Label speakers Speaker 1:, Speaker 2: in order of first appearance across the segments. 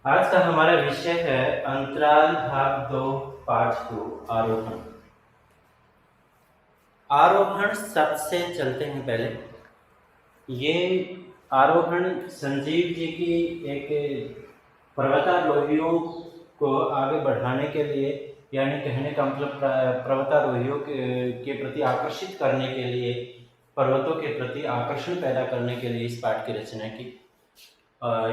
Speaker 1: आज का हमारा विषय है अंतराल भाग 2 पार्ट 2 आरोहण। आरोहण शब्द से चलते हैं। पहले ये आरोहण संजीव जी की एक पर्वतारोहियों को आगे बढ़ाने के लिए, यानी कहने का मतलब पर्वतारोहियों के प्रति आकर्षित करने के लिए, पर्वतों के प्रति आकर्षण पैदा करने के लिए इस पाठ की रचना की,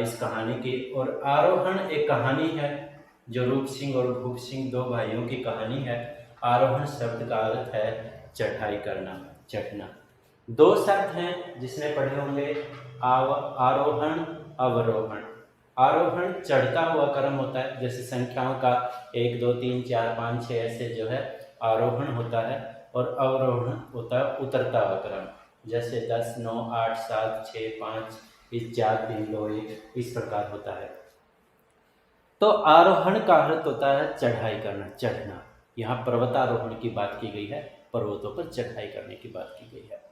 Speaker 1: इस कहानी की। और आरोहण एक कहानी है जो रूप सिंह और भूप सिंह दो भाइयों की कहानी है। आरोहण शब्द का अर्थ है चढ़ाई करना, चढ़ना। दो शब्द हैं जिसने पढ़े होंगे, आरोहण, अवरोहण। आरोहण चढ़ता हुआ क्रम होता है, जैसे संख्याओं का 1 2 3 4 5 6 ऐसे जो है आरोहण होता है, और अवरोहण होता है उतरता हुआ क्रम, जैसे 10 9 8 7 6 5 इस 4 3 2 1 इस प्रकार होता है। तो आरोहण का अर्थ होता है चढ़ाई करना, चढ़ना। यहाँ पर्वतारोहण की बात की गई है, पर्वतों पर चढ़ाई करने की बात की गई है।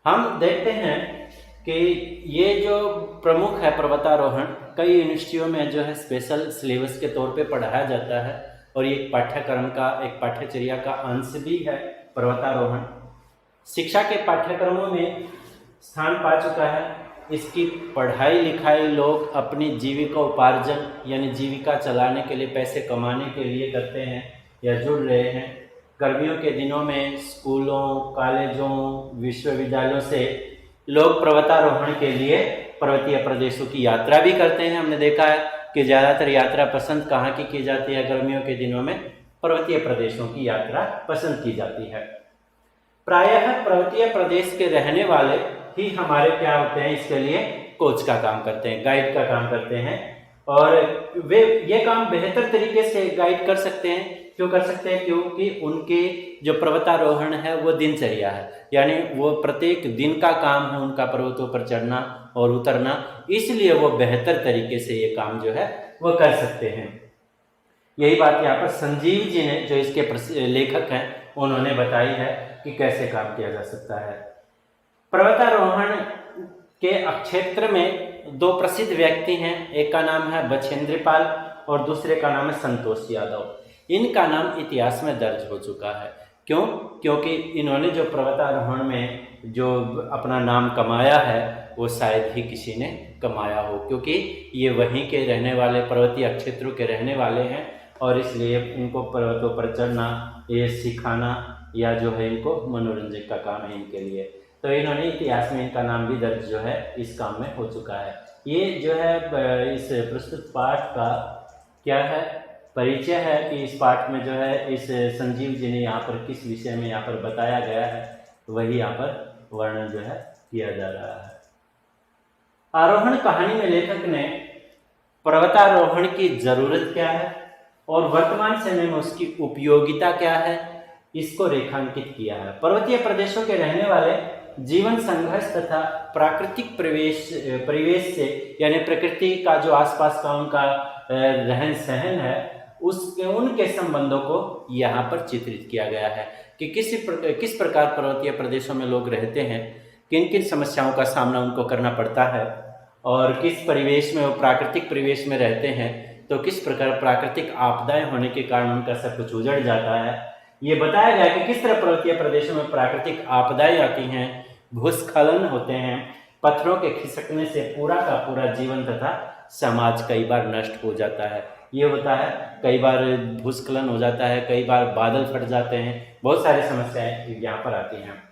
Speaker 1: हम देखते हैं कि ये जो प्रमुख है पर्वतारोहण, कई यूनिवर्सिटियों में जो है स्पेशल सिलेबस के तौर पे पढ़ाया जाता है, और ये पाठ्यक्रम का एक पाठ्यचर्या का अंश भी है पर्वतारोहण। शिक्षा के पाठ्यक्रमों में स्थान पा चुका है। इसकी पढ़ाई लिखाई लोग अपनी जीविका उपार्जन यानी जीविका चलाने के लिए, पैसे कमाने के लिए करते हैं या जुड़ रहे हैं। गर्मियों के दिनों में स्कूलों, कॉलेजों, विश्वविद्यालयों से लोग पर्वतारोहण के लिए पर्वतीय प्रदेशों की यात्रा भी करते हैं। हमने देखा है कि ज़्यादातर यात्रा पसंद कहाँ की जाती है? गर्मियों के दिनों में पर्वतीय प्रदेशों की यात्रा पसंद की जाती है। प्रायः पर्वतीय प्रदेश के रहने वाले ही हमारे क्या होते हैं, इसके लिए कोच का काम करते हैं, गाइड का काम करते हैं। और वे ये काम बेहतर तरीके से गाइड कर सकते हैं। क्यों कर सकते हैं? क्योंकि उनके जो पर्वतारोहण है वो दिनचर्या है, यानी वो प्रत्येक दिन का काम है उनका पर्वतों पर चढ़ना और उतरना, इसलिए वो बेहतर तरीके से ये काम जो है वो कर सकते हैं। यही बात यहाँ पर संजीव जी ने, जो इसके लेखक हैं, उन्होंने बताई है कि कैसे काम किया जा सकता है। पर्वतारोहण के क्षेत्र में दो प्रसिद्ध व्यक्ति हैं, एक का नाम है बछेंद्र पाल और दूसरे का नाम है संतोष यादव। इनका नाम इतिहास में दर्ज हो चुका है। क्यों? क्योंकि इन्होंने जो पर्वतारोहण में जो अपना नाम कमाया है वो शायद ही किसी ने कमाया हो, क्योंकि ये वहीं के रहने वाले, पर्वतीय क्षेत्रों के रहने वाले हैं, और इसलिए इनको पर्वतों पर चढ़ना, ये सिखाना या जो है इनको मनोरंजन का काम है इनके लिए। तो इन्होंने इतिहास में इनका नाम भी दर्ज जो है इस काम में हो चुका है। ये जो है इस प्रस्तुत पाठ का क्या है, परिचय है कि इस पाठ में जो है इस संजीव जी ने यहाँ पर किस विषय में यहाँ पर बताया गया है, वही यहाँ पर वर्णन जो है किया जा रहा है। आरोहण कहानी में लेखक ने पर्वतारोहण की जरूरत क्या है और वर्तमान समय में उसकी उपयोगिता क्या है, इसको रेखांकित किया है। पर्वतीय प्रदेशों के रहने वाले जीवन संघर्ष तथा प्राकृतिक परिवेश से, यानी प्रकृति का जो आसपास का उनका रहन सहन है, उनके संबंधों को यहाँ पर चित्रित किया गया है कि किस प्रकार पर्वतीय प्रदेशों में लोग रहते हैं, किन किन समस्याओं का सामना उनको करना पड़ता है, और किस परिवेश में वो प्राकृतिक परिवेश में रहते हैं तो किस प्रकार प्राकृतिक आपदाएं होने के कारण उनका सब कुछ उजड़ जाता है। ये बताया गया कि किस तरह पर्वतीय प्रदेशों में प्राकृतिक आपदाएं आती हैं, भूस्खलन होते हैं, पत्थरों के खिसकने से पूरा का पूरा जीवन तथा समाज कई बार नष्ट हो जाता है। ये होता है, कई बार भूस्खलन हो जाता है, कई बार बादल फट जाते हैं, बहुत सारी समस्याएं यहाँ पर आती हैं।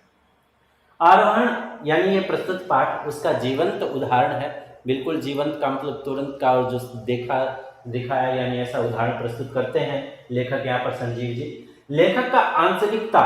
Speaker 1: आरोहण यानी ये प्रस्तुत पाठ उसका जीवंत उदाहरण है। बिल्कुल जीवंत का मतलब तुरंत का, और जो दिखाया यानी ऐसा उदाहरण प्रस्तुत करते हैं लेखक यहाँ पर संजीव जी। लेखक का आंचलिकता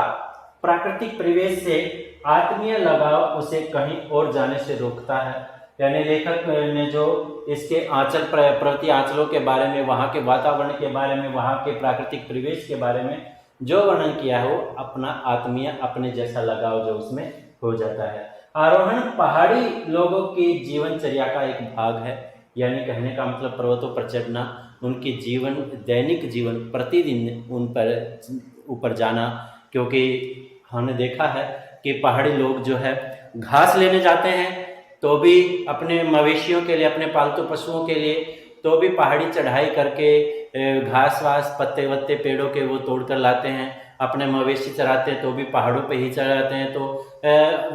Speaker 1: प्राकृतिक परिवेश से आत्मीय लगाव उसे कहीं और जाने से रोकता है। यानी लेखक ने जो इसके आंचल, पर्वतीय आंचलों के बारे में, वहाँ के वातावरण के बारे में, वहाँ के प्राकृतिक परिवेश के बारे में जो वर्णन किया है, वो अपना आत्मीय, अपने जैसा लगाव जो उसमें हो जाता है। आरोहण पहाड़ी लोगों की जीवनचर्या का एक भाग है, यानी कहने का मतलब पर्वतों पर चढ़ना, उनकी जीवन, दैनिक जीवन, प्रतिदिन उन पर ऊपर जाना। क्योंकि हमने देखा है कि पहाड़ी लोग जो है घास लेने जाते हैं तो भी अपने मवेशियों के लिए, अपने पालतू पशुओं के लिए, तो भी पहाड़ी चढ़ाई करके घास वास पत्ते वत्ते पेड़ों के वो तोड़ कर लाते हैं। अपने मवेशी चराते हैं तो भी पहाड़ों पे ही चढ़ाते हैं। तो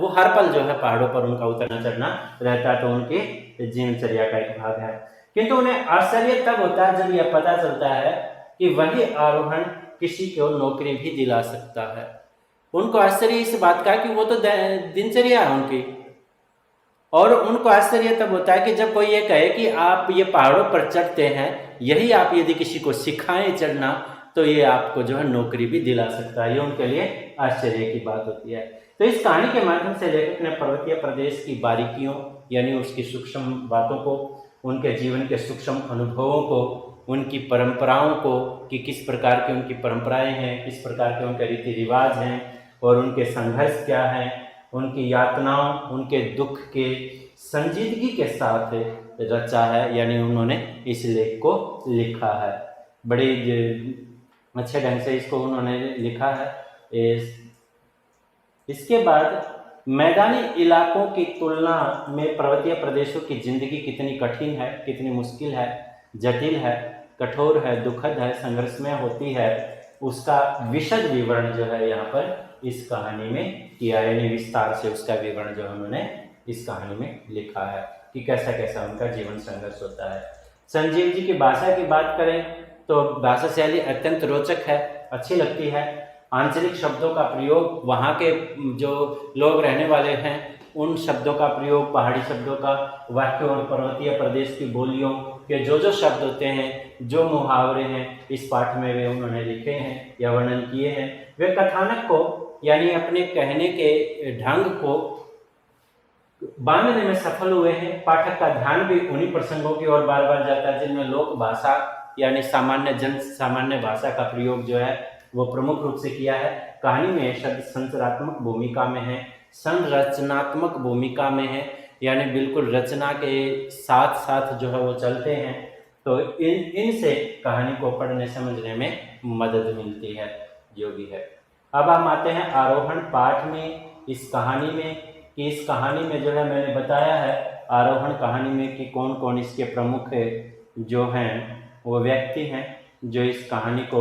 Speaker 1: वो हर पल जो है पहाड़ों पर उनका उतरना चढ़ना रहता है, तो उनकी जीवनचर्या का एक भाग है। किंतु उन्हें आश्चर्य तब होता है जब यह पता चलता है कि वही आरोहण किसी को नौकरी भी दिला सकता है। उनको आश्चर्य इस बात का कि वो तो दिनचर्या है उनकी, और उनको आश्चर्य तब होता है कि जब कोई ये कहे कि आप ये पहाड़ों पर चढ़ते हैं, यही आप यदि किसी को सिखाएं चढ़ना तो ये आपको जो है नौकरी भी दिला सकता है। ये उनके लिए आश्चर्य की बात होती है। तो इस कहानी के माध्यम से लेखक ने पर्वतीय प्रदेश की बारीकियों यानी उसकी सूक्ष्म बातों को, उनके जीवन के सूक्ष्म अनुभवों को, उनकी परंपराओं को कि किस प्रकार की उनकी परंपराएं हैं, किस प्रकार के उनके रीति रिवाज हैं और उनके संघर्ष क्या हैं, उनकी यातनाओं, उनके दुख के संजीदगी के साथ रचा है, यानी उन्होंने इस लेख को लिखा है। बड़े अच्छे ढंग से इसको उन्होंने लिखा है। इसके बाद मैदानी इलाकों की तुलना में पर्वतीय प्रदेशों की जिंदगी कितनी कठिन है, कितनी मुश्किल है, जटिल है, कठोर है, दुखद है, संघर्षमय होती है, उसका विशद विवरण जो है यहाँ पर इस कहानी में किया है। यानी विस्तार से उसका विवरण जो उन्होंने इस कहानी में लिखा है कि कैसा कैसा उनका जीवन संघर्ष होता है। संजीव जी की भाषा की बात करें तो भाषा शैली अत्यंत रोचक है, अच्छी लगती है। आंचलिक शब्दों का प्रयोग, वहाँ के जो लोग रहने वाले हैं उन शब्दों का प्रयोग, पहाड़ी शब्दों का, वाक्य और पर्वतीय प्रदेश की बोलियों के जो शब्द होते हैं, जो मुहावरे हैं, इस पाठ में वे उन्होंने लिखे हैं या वर्णन किए हैं। वे कथानक को यानी अपने कहने के ढंग को बांधने में सफल हुए हैं। पाठक का ध्यान भी उन्हीं प्रसंगों की ओर बार बार जाता है जिनमें लोक भाषा यानी सामान्य भाषा का प्रयोग जो है वो प्रमुख रूप से किया है। कहानी में शब्द संरचनात्मक भूमिका में है, संरचनात्मक भूमिका में है, यानी बिल्कुल रचना के साथ साथ जो है वो चलते हैं। तो इनसे कहानी को पढ़ने समझने में मदद मिलती है, जो भी है। अब हम आते हैं आरोहण पाठ में, इस कहानी में कि इस कहानी में जो है मैंने बताया है आरोहण कहानी में कि कौन कौन इसके प्रमुख जो हैं वो व्यक्ति हैं जो इस कहानी को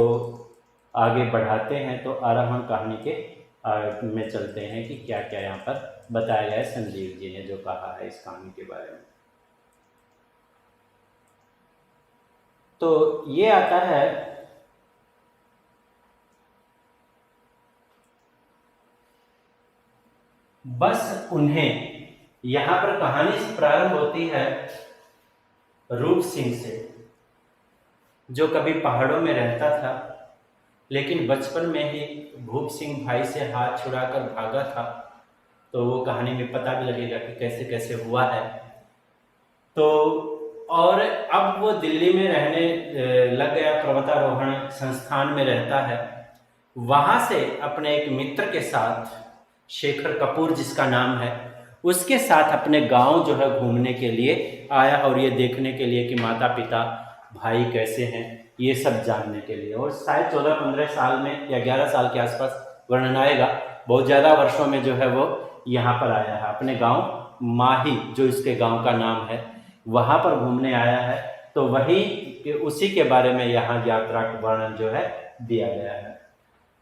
Speaker 1: आगे बढ़ाते हैं। तो आरोहण कहानी के में चलते हैं कि क्या क्या यहाँ पर बताया गया है संजीव जी ने जो कहा है इस कहानी के बारे में। तो ये आता है बस उन्हें, यहाँ पर कहानी से प्रारंभ होती है रूप सिंह से, जो कभी पहाड़ों में रहता था लेकिन बचपन में ही भूप सिंह भाई से हाथ छुड़ाकर भागा था। तो वो कहानी में पता भी लगेगा कि कैसे कैसे हुआ है। तो और अब वो दिल्ली में रहने लग गया, पर्वतारोहण संस्थान में रहता है। वहाँ से अपने एक मित्र के साथ, शेखर कपूर जिसका नाम है, उसके साथ अपने गांव जो है घूमने के लिए आया और ये देखने के लिए कि माता पिता भाई कैसे हैं, ये सब जानने के लिए। और शायद 14-15 साल में या 11 साल के आसपास वर्णन आएगा, बहुत ज़्यादा वर्षों में जो है वो यहाँ पर आया है, अपने गांव माही जो इसके गांव का नाम है वहाँ पर घूमने आया है। तो वही उसी के बारे में यहाँ यात्रा का वर्णन जो है दिया गया है।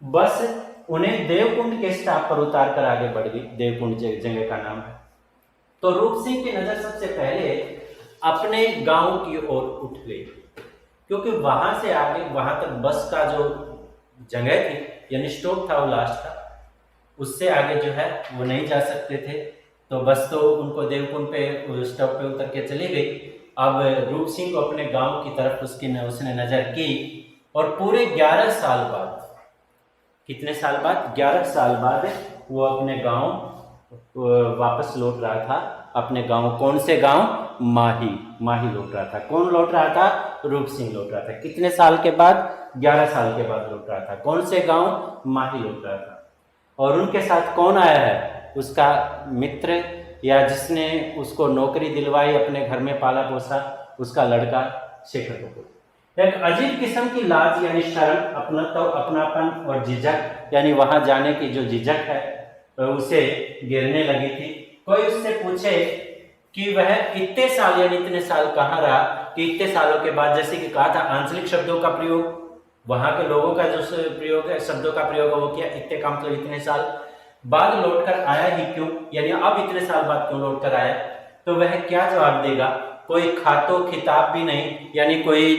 Speaker 1: बस उन्हें देवकुंड के स्टाफ पर उतार कर आगे बढ़ गई। देवकुंड जगह का नाम है। तो रूप सिंह की नजर सबसे पहले अपने गांव की ओर उठ गई, क्योंकि वहां से आगे वहां तक बस का जो जगह थी यानी स्टॉप था वो लास्ट था, उससे आगे जो है वो नहीं जा सकते थे। तो बस तो उनको देवकुंड पे स्टॉप पे उतर के चली गई। अब रूप सिंह को अपने गांव की तरफ उसने नजर की और पूरे 11 साल बाद, कितने साल बाद, 11 साल बाद वो अपने गांव वापस लौट रहा था। अपने गांव, कौन से गांव? माही लौट रहा था। कौन लौट रहा था? रूप सिंह लौट रहा था। कितने साल के बाद? 11 साल के बाद लौट रहा था। कौन से गांव? माही लौट रहा था। और उनके साथ कौन आया है? उसका मित्र, या जिसने उसको नौकरी दिलवाई, अपने घर में पाला पोसा, उसका लड़का शेखर कपूर। एक अजीब किस्म की लाज यानी शर्म, अपनापन और झिझक यानी वहां जाने की जो झिझक है उसे गिरने लगी थी। कोई उससे पूछे कि वह इतने साल यानी इतने साल कहाँ रहा, कि इतने सालों के बाद, जैसे कि कहा था आंचलिक शब्दों का प्रयोग, वहां के लोगों का जो प्रयोग है, शब्दों का प्रयोग है वो किया, इतने का मतलब इतने साल बाद लौटकर आया ही क्यों, यानी अब इतने साल बाद क्यों लौटकर आया। तो वह क्या जवाब देगा, कोई खातो खिताब भी नहीं, यानी कोई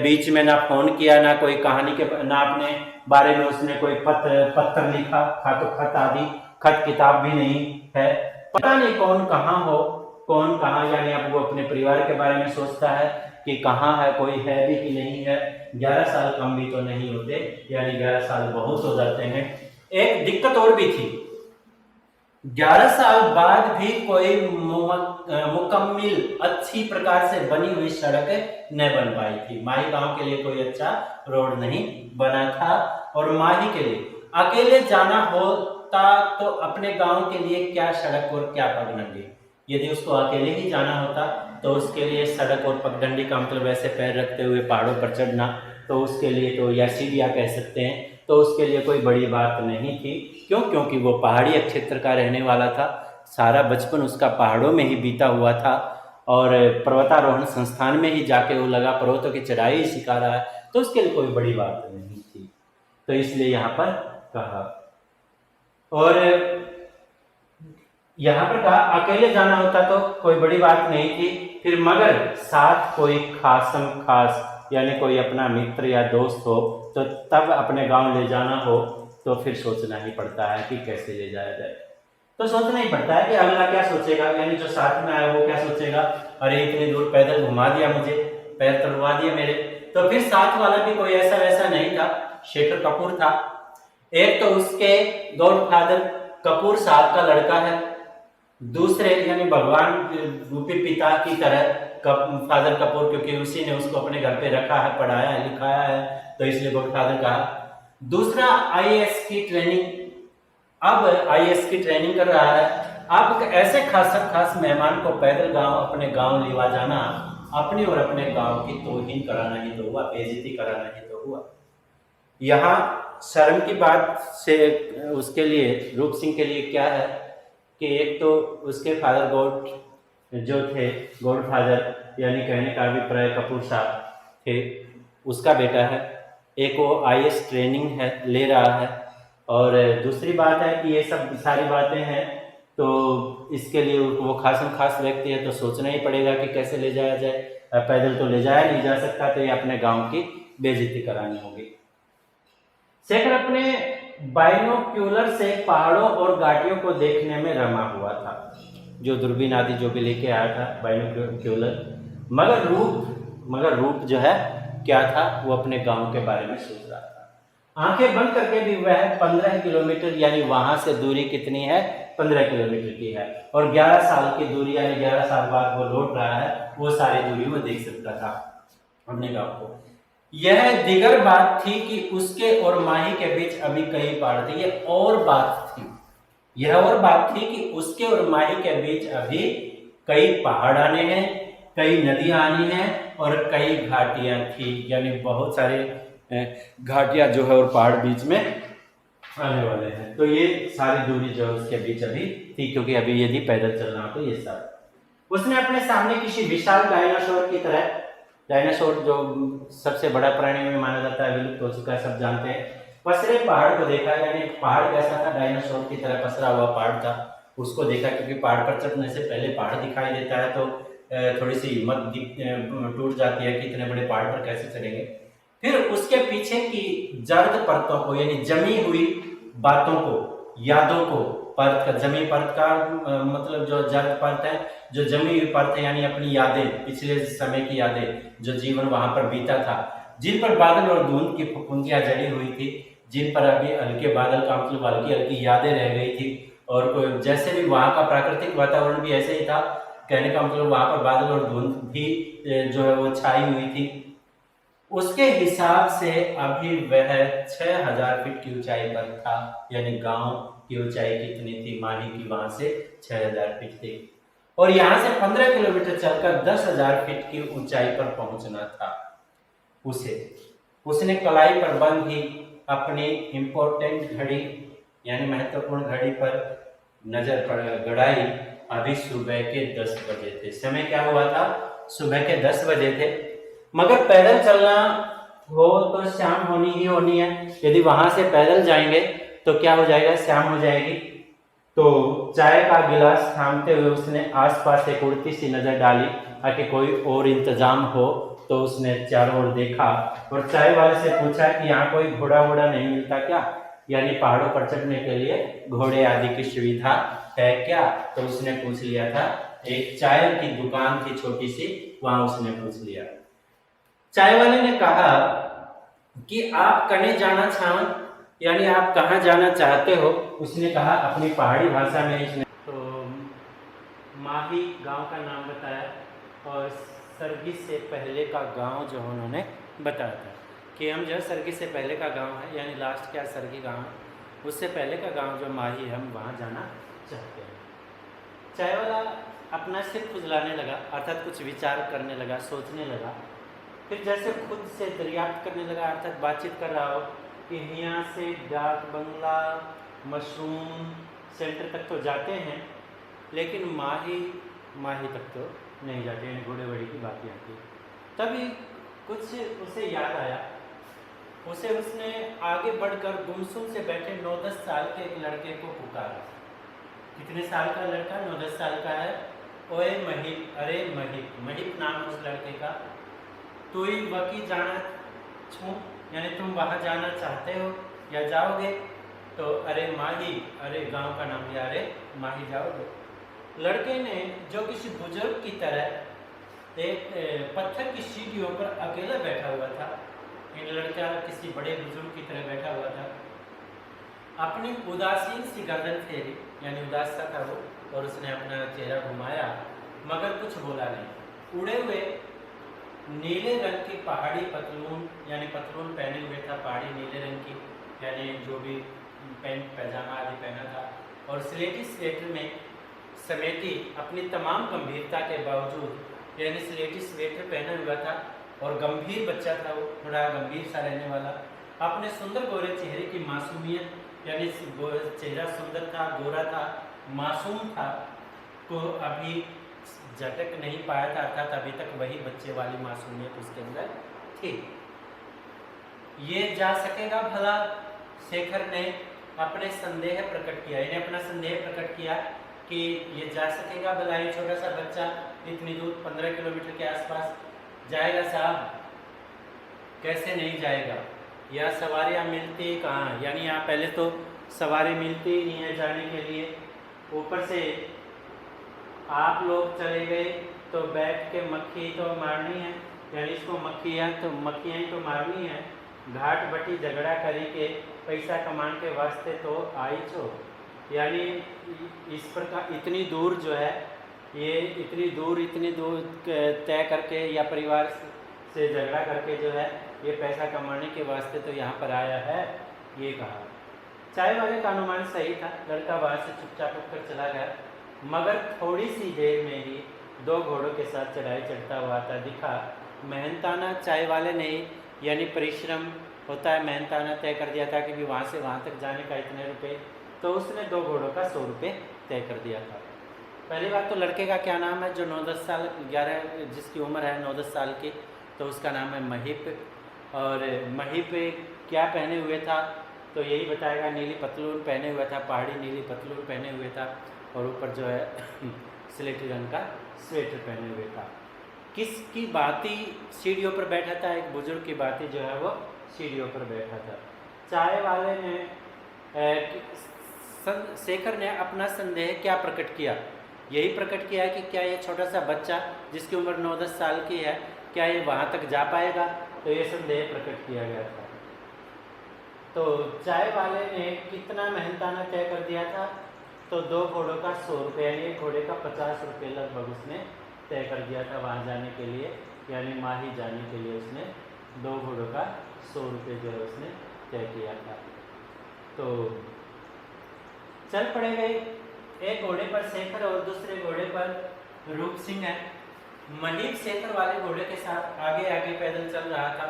Speaker 1: बीच में ना फोन किया, ना कोई कहानी के, ना अपने बारे में उसने कोई पत्र लिखा, खातो खत आदि खत किताब भी नहीं है। पता नहीं कौन कहाँ हो, कौन कहाँ, यानी अब वो अपने परिवार के बारे में सोचता है कि कहाँ है, कोई है भी कि नहीं है। 11 साल कम भी तो नहीं होते, यानी 11 साल बहुत हो जाते हैं। एक दिक्कत और भी थी, 11 साल बाद भी कोई मुकम्मिल अच्छी प्रकार से बनी हुई सड़क न बन पाई थी। माही गांव के लिए कोई अच्छा रोड नहीं बना था, और माही के लिए अकेले जाना होता तो अपने गांव के लिए क्या सड़क और क्या पगडंडी, यदि उसको अकेले ही जाना होता तो उसके लिए सड़क और पगडंडी का मतलब ऐसे पैर रखते हुए पहाड़ों पर चढ़ना, तो उसके लिए तो, या सीढ़ियाँ कह सकते हैं, तो उसके लिए कोई बड़ी बात नहीं थी। क्यों? क्योंकि वो पहाड़ी क्षेत्र का रहने वाला था, सारा बचपन उसका पहाड़ों में ही बीता हुआ था, और पर्वतारोहण संस्थान में ही जाके वो लगा पर्वतों की चढ़ाई ही सिखा रहा है, तो उसके लिए कोई बड़ी बात नहीं थी, तो इसलिए यहाँ पर कहा। और यहाँ पर कहा अकेले जाना होता तो कोई बड़ी बात नहीं थी, फिर मगर साथ कोई खासम खास, यानी कोई अपना मित्र या दोस्त हो, तो तब अपने गांव ले जाना हो तो फिर सोचना ही पड़ता है कि कैसे ले जाया जाए। तो सोचना ही पड़ता है कि अगला क्या सोचेगा, यानी जो साथ में आया वो क्या सोचेगा, अरे इतनी दूर पैदल घुमा दिया मुझे, पैर तड़वा दिए मेरे। तो फिर साथ वाला भी कोई ऐसा वैसा नहीं था, शेखर कपूर था। एक तो उसके गॉडफादर कपूर साहब का लड़का है, दूसरे यानी भगवान रूपी पिता की तरह फादर कपूर, क्योंकि उसी ने उसको अपने घर पे रखा है, पढ़ाया है, लिखाया है, तो इसलिए गॉडफादर कहा। दूसरा आईएएस की ट्रेनिंग, अब आईएएस की ट्रेनिंग कर रहा है। अब ऐसे खास मेहमान को पैदल गांव, अपने गांव लेवा जाना, अपनी और अपने गांव की तौहीन कराना ही तो हुआ, बेइज्जती कराना ही तो हुआ। यहाँ शर्म की बात से उसके लिए, रूप सिंह के लिए क्या है कि एक तो उसके फादर गॉड जो थे, गॉड फादर यानी कहने का अभिप्राय कपूर साहब थे, उसका बेटा है, एक वो आईएएस ट्रेनिंग है, ले रहा है, और दूसरी बात है कि ये सब सारी बातें हैं, तो इसके लिए वो खास व्यक्ति है, तो सोचना ही पड़ेगा कि कैसे ले जाया जाए। पैदल तो ले जाया नहीं जा सकता, तो ये अपने गांव की बेइज्जती करानी होगी। शेखर अपने बाइनोक्यूलर से पहाड़ों और घाटियों को देखने में रमा हुआ था, जो दूरबीन आदि जो भी लेके आया था बाइनोक्यूलर, मगर रूप जो है क्या था, वो अपने गांव के बारे में सोच रहा था। आंखें बंद करके भी वह 15 किलोमीटर, यानी वहां से दूरी कितनी है, 15 किलोमीटर की है, और 11 साल की दूरी, यानी 11 साल बाद वो लौट रहा है, वो सारी दूरी वो देख सकता था अपने गांव को। यह दिगर बात थी कि उसके और माही के बीच अभी कई पहाड़ थे, यह और बात थी, यह और बात थी कि उसके और माही के बीच अभी कई पहाड़ आने हैं, कई नदियां आनी हैं, और कई घाटियां थी, यानी बहुत सारे घाटियां जो है और पहाड़ बीच में आने वाले हैं। तो ये सारी दूरी जो है उसके बीच अभी थी, क्योंकि अभी यदि पैदल चलना हो तो ये सब। उसने अपने सामने किसी विशाल डायनासोर की तरह, डायनासोर जो सबसे बड़ा प्राणी में माना जाता है, विलुप्त हो चुका है, सब जानते हैं, पसरे पहाड़ को देखा, यानी पहाड़ कैसा था, डायनासोर की तरह पसरा हुआ पहाड़ था, उसको देखा, क्योंकि पहाड़ पर चढ़ने से पहले पहाड़ दिखाई देता है तो थोड़ी सी हिम्मत टूट जाती है कि इतने बड़े पहाड़ पर कैसे चढ़ेंगे। फिर उसके पीछे की जर्द परतों को, यानी जमी हुई बातों को, यादों को, परत का, जमी परत का मतलब जो जर्द परत है, जो जमी हुई परत है, यानी अपनी यादें, पिछले समय की यादें, जो जीवन वहां पर बीता था, जिन पर बादल और धुंध की फुफुंदियां जड़ी हुई थी, जिन पर अभी हल्के बादल का मतलब हल्की हल्की यादें रह गई थी, और जैसे भी वहां का प्राकृतिक वातावरण भी ऐसे ही था, कहने का मतलब वहां पर बादल और धुंध भी जो है वो छाई हुई थी, उसके हिसाब से अभी वह 6000 फीट की ऊंचाई पर था, यानी गांव की ऊंचाई कितनी थी, माही की वहां से 6000 फीट थी, और यहां से 15 किलोमीटर चलकर 10,000 फीट की ऊंचाई पर पहुंचना था उसे। उसने कलाई पर बंधी अपनी इंपॉर्टेंट घड़ी, यानी महत्वपूर्ण घड़ी पर नजर गड़ाई, अभी सुबह के 10 बजे थे। समय क्या हुआ था? सुबह के 10 बजे थे। मगर पैदल चलना हो तो शाम होनी ही होनी है। यदि वहां से पैदल जाएंगे तो क्या हो जाएगा? शाम हो जाएगी। तो चाय का गिलास थामते हुए उसने आसपास एक उड़ती सी नजर डाली ताकि कोई और इंतजाम हो। तो उसने चारों ओर देखा और चाय वाले से पूछा कि यहाँ कोई घोड़ा वोड़ा नहीं मिलता क्या? यानी पहाड़ों पर चढ़ने के लिए घोड़े आदि की सुविधा है क्या? तो उसने पूछ लिया था। एक चाय की दुकान थी छोटी सी, वहां उसने पूछ लिया। चाय वाले ने कहा कि आप कने जाना चाहन, यानी आप कहाँ जाना चाहते हो? उसने कहा अपनी पहाड़ी भाषा में। इसने तो माही गांव का नाम बताया और सरगी से पहले का गांव जो उन्होंने बताया था कि हम जो सरगी से पहले का गांव है, यानी लास्ट क्या सरगी गांव है, उससे पहले का गांव जो माही है, हम वहाँ जाना चाहते हैं। चाय वाला अपना सिर खुजलाने लगा, अर्थात कुछ विचार करने लगा, सोचने लगा। फिर जैसे खुद से दरियाफ्त करने लगा, अर्थात बातचीत कर रहा हो कि यहाँ से डाक बंगला मशरूम सेंटर तक तो जाते हैं, लेकिन माही तक तो नहीं जाते, यानी घोड़े वोड़े की बात यहाँ की। तभी कुछ उसे याद आया। उसने आगे बढ़कर गुमसुम से बैठे 9-10 साल के एक लड़के को पुकारा। कितने साल का लड़का? 9-10 साल का है। ओए महिप, अरे महिप, महिप नाम उस लड़के का। तू ही वकी जाना छू, यानी तुम वहाँ जाना चाहते हो या जाओगे? तो अरे माही, अरे गांव का नाम लिया, अरे माही जाओगे? लड़के ने जो किसी बुजुर्ग की तरह एक पत्थर की सीढ़ियों पर अकेला बैठा हुआ था, इन लड़का किसी बड़े बुजुर्ग की तरह बैठा हुआ था, अपनी उदासीन सी गर्दन फेरी, यानी उदास सा था वो, और उसने अपना चेहरा घुमाया मगर कुछ बोला नहीं। उड़े हुए नीले रंग की पहाड़ी पतलून, यानी पतलून पहने हुए था पहाड़ी नीले रंग की, यानी जो भी पैंट पैजामा आदि पहना था, और स्लेटी स्वेटर में समेटी अपनी तमाम गंभीरता के बावजूद, यानी स्लेटी स्वेटर पहना हुआ था और गंभीर बच्चा था वो, थोड़ा गंभीर सा रहने वाला। अपने सुंदर गोरे चेहरे की मासूमियत, यानी चेहरा सुंदर था, गोरा था, मासूम था, को अभी झटक नहीं पाया था, अर्थात अभी तक वही बच्चे वाली मासूमियत उसके अंदर थी। ये जा सकेगा भला? शेखर ने अपने संदेह प्रकट किया, इन्हें अपना संदेह प्रकट किया कि ये जा सकेगा भला? ये छोटा सा बच्चा इतनी दूर 15 किलोमीटर के आसपास जाएगा साहब? कैसे नहीं जाएगा? या सवारियाँ मिलती कहाँ? यानी यहाँ पहले तो सवारी मिलती ही नहीं है जाने के लिए, ऊपर से आप लोग चले गए तो बैठ के मक्खी तो मारनी है, यानी इसको मक्खियाँ ही तो मारनी है। घाट बटी झगड़ा करी के पैसा कमाने के वास्ते तो आई छो, यानी इस प्रकार इतनी दूर जो है, ये इतनी दूर तय करके या परिवार से झगड़ा करके जो है ये पैसा कमाने के वास्ते तो यहाँ पर आया है, ये कहा। चाय वाले का अनुमान सही था। लड़का वहाँ से चुपचाप उठकर चला गया, मगर थोड़ी सी देर में ही 2 घोड़ों के साथ चढ़ाई चढ़ता हुआ आता दिखा। मेहनताना चाय वाले ने, यानी परिश्रम होता है, मेहनताना तय कर दिया था कि भी वहाँ से वहाँ तक जाने का इतने रुपए, तो उसने 2 घोड़ों का 100 रुपये तय कर दिया था। पहली बात तो लड़के का क्या नाम है? जो 9-10 साल 11 जिसकी उम्र है 9-10 साल की, तो उसका नाम है महिप। और महिप क्या पहने हुए था? तो यही बताएगा, नीली पतलून पहने हुआ था, पहाड़ी नीली पतलून पहने हुए था, और ऊपर जो है स्लेटी रंग का स्वेटर पहने हुए था। किसकी बाती सीढ़ियों पर बैठा था? एक बुजुर्ग की बाती जो है वो सीढ़ियों पर बैठा था। चाय वाले ने शेखर ने अपना संदेह क्या प्रकट किया? यही प्रकट किया कि क्या ये छोटा सा बच्चा जिसकी उम्र 9-10 साल की है, क्या ये वहाँ तक जा पाएगा? तो ये संदेह प्रकट किया गया था। तो चाय वाले ने कितना मेहनताना तय कर दिया था? तो 2 घोड़ों का 100 रुपये, यानी एक घोड़े का 50 रुपये लगभग उसने तय कर दिया था वहाँ जाने के लिए, यानी माही जाने के लिए उसने 2 घोड़ों का 100 रुपये जो है उसने तय किया था। तो चल पड़े गए। एक घोड़े पर शेखर और दूसरे घोड़े पर रूप सिंह है। मनीप शेखर वाले घोड़े के साथ आगे आगे पैदल चल रहा था,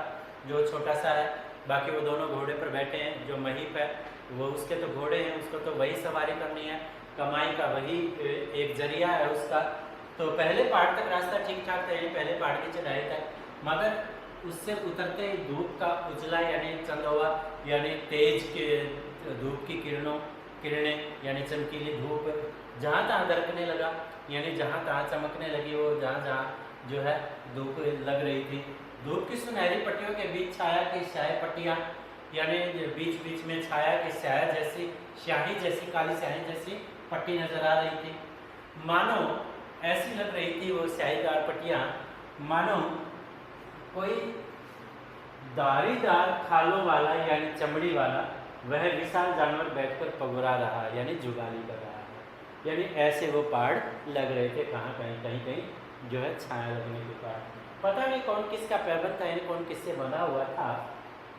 Speaker 1: जो छोटा सा है। बाकी वो दोनों घोड़े पर बैठे हैं। जो महीप है वो, उसके तो घोड़े हैं, उसको तो वही सवारी करनी है, कमाई का वही एक जरिया है उसका। तो पहले पहाड़ तक रास्ता ठीक ठाक था, यानी पहले पहाड़ की चढ़ाई तक, मगर उससे उतरते ही धूप का उजला यानी चंदवा यानी तेज के धूप की किरणें यानी चमकीली धूप जहाँ तहाँ दरकने लगा, यानी जहाँ तहाँ चमकने लगी, वो जहाँ जहाँ जो है धूप लग रही थी। धूप की सुनहरी पट्टियों के बीच छाया की स्याही पट्टियाँ, यानी बीच बीच में छाया की स्याही जैसी काली स्याही जैसी पट्टी नजर आ रही थी। मानो ऐसी लग रही थी वो स्याहीदार पट्टियाँ, मानो कोई दारीदार खालों वाला यानी चमड़ी वाला वह विशाल जानवर बैठकर पगुरा रहा है, यानी जुगाली कर रहा है। यानी ऐसे वो पहाड़ लग रहे थे, कहाँ कहीं जो है छाया लगने के कारण। पता नहीं कौन किसका पैबंद था, यानी कौन किससे बंधा हुआ था,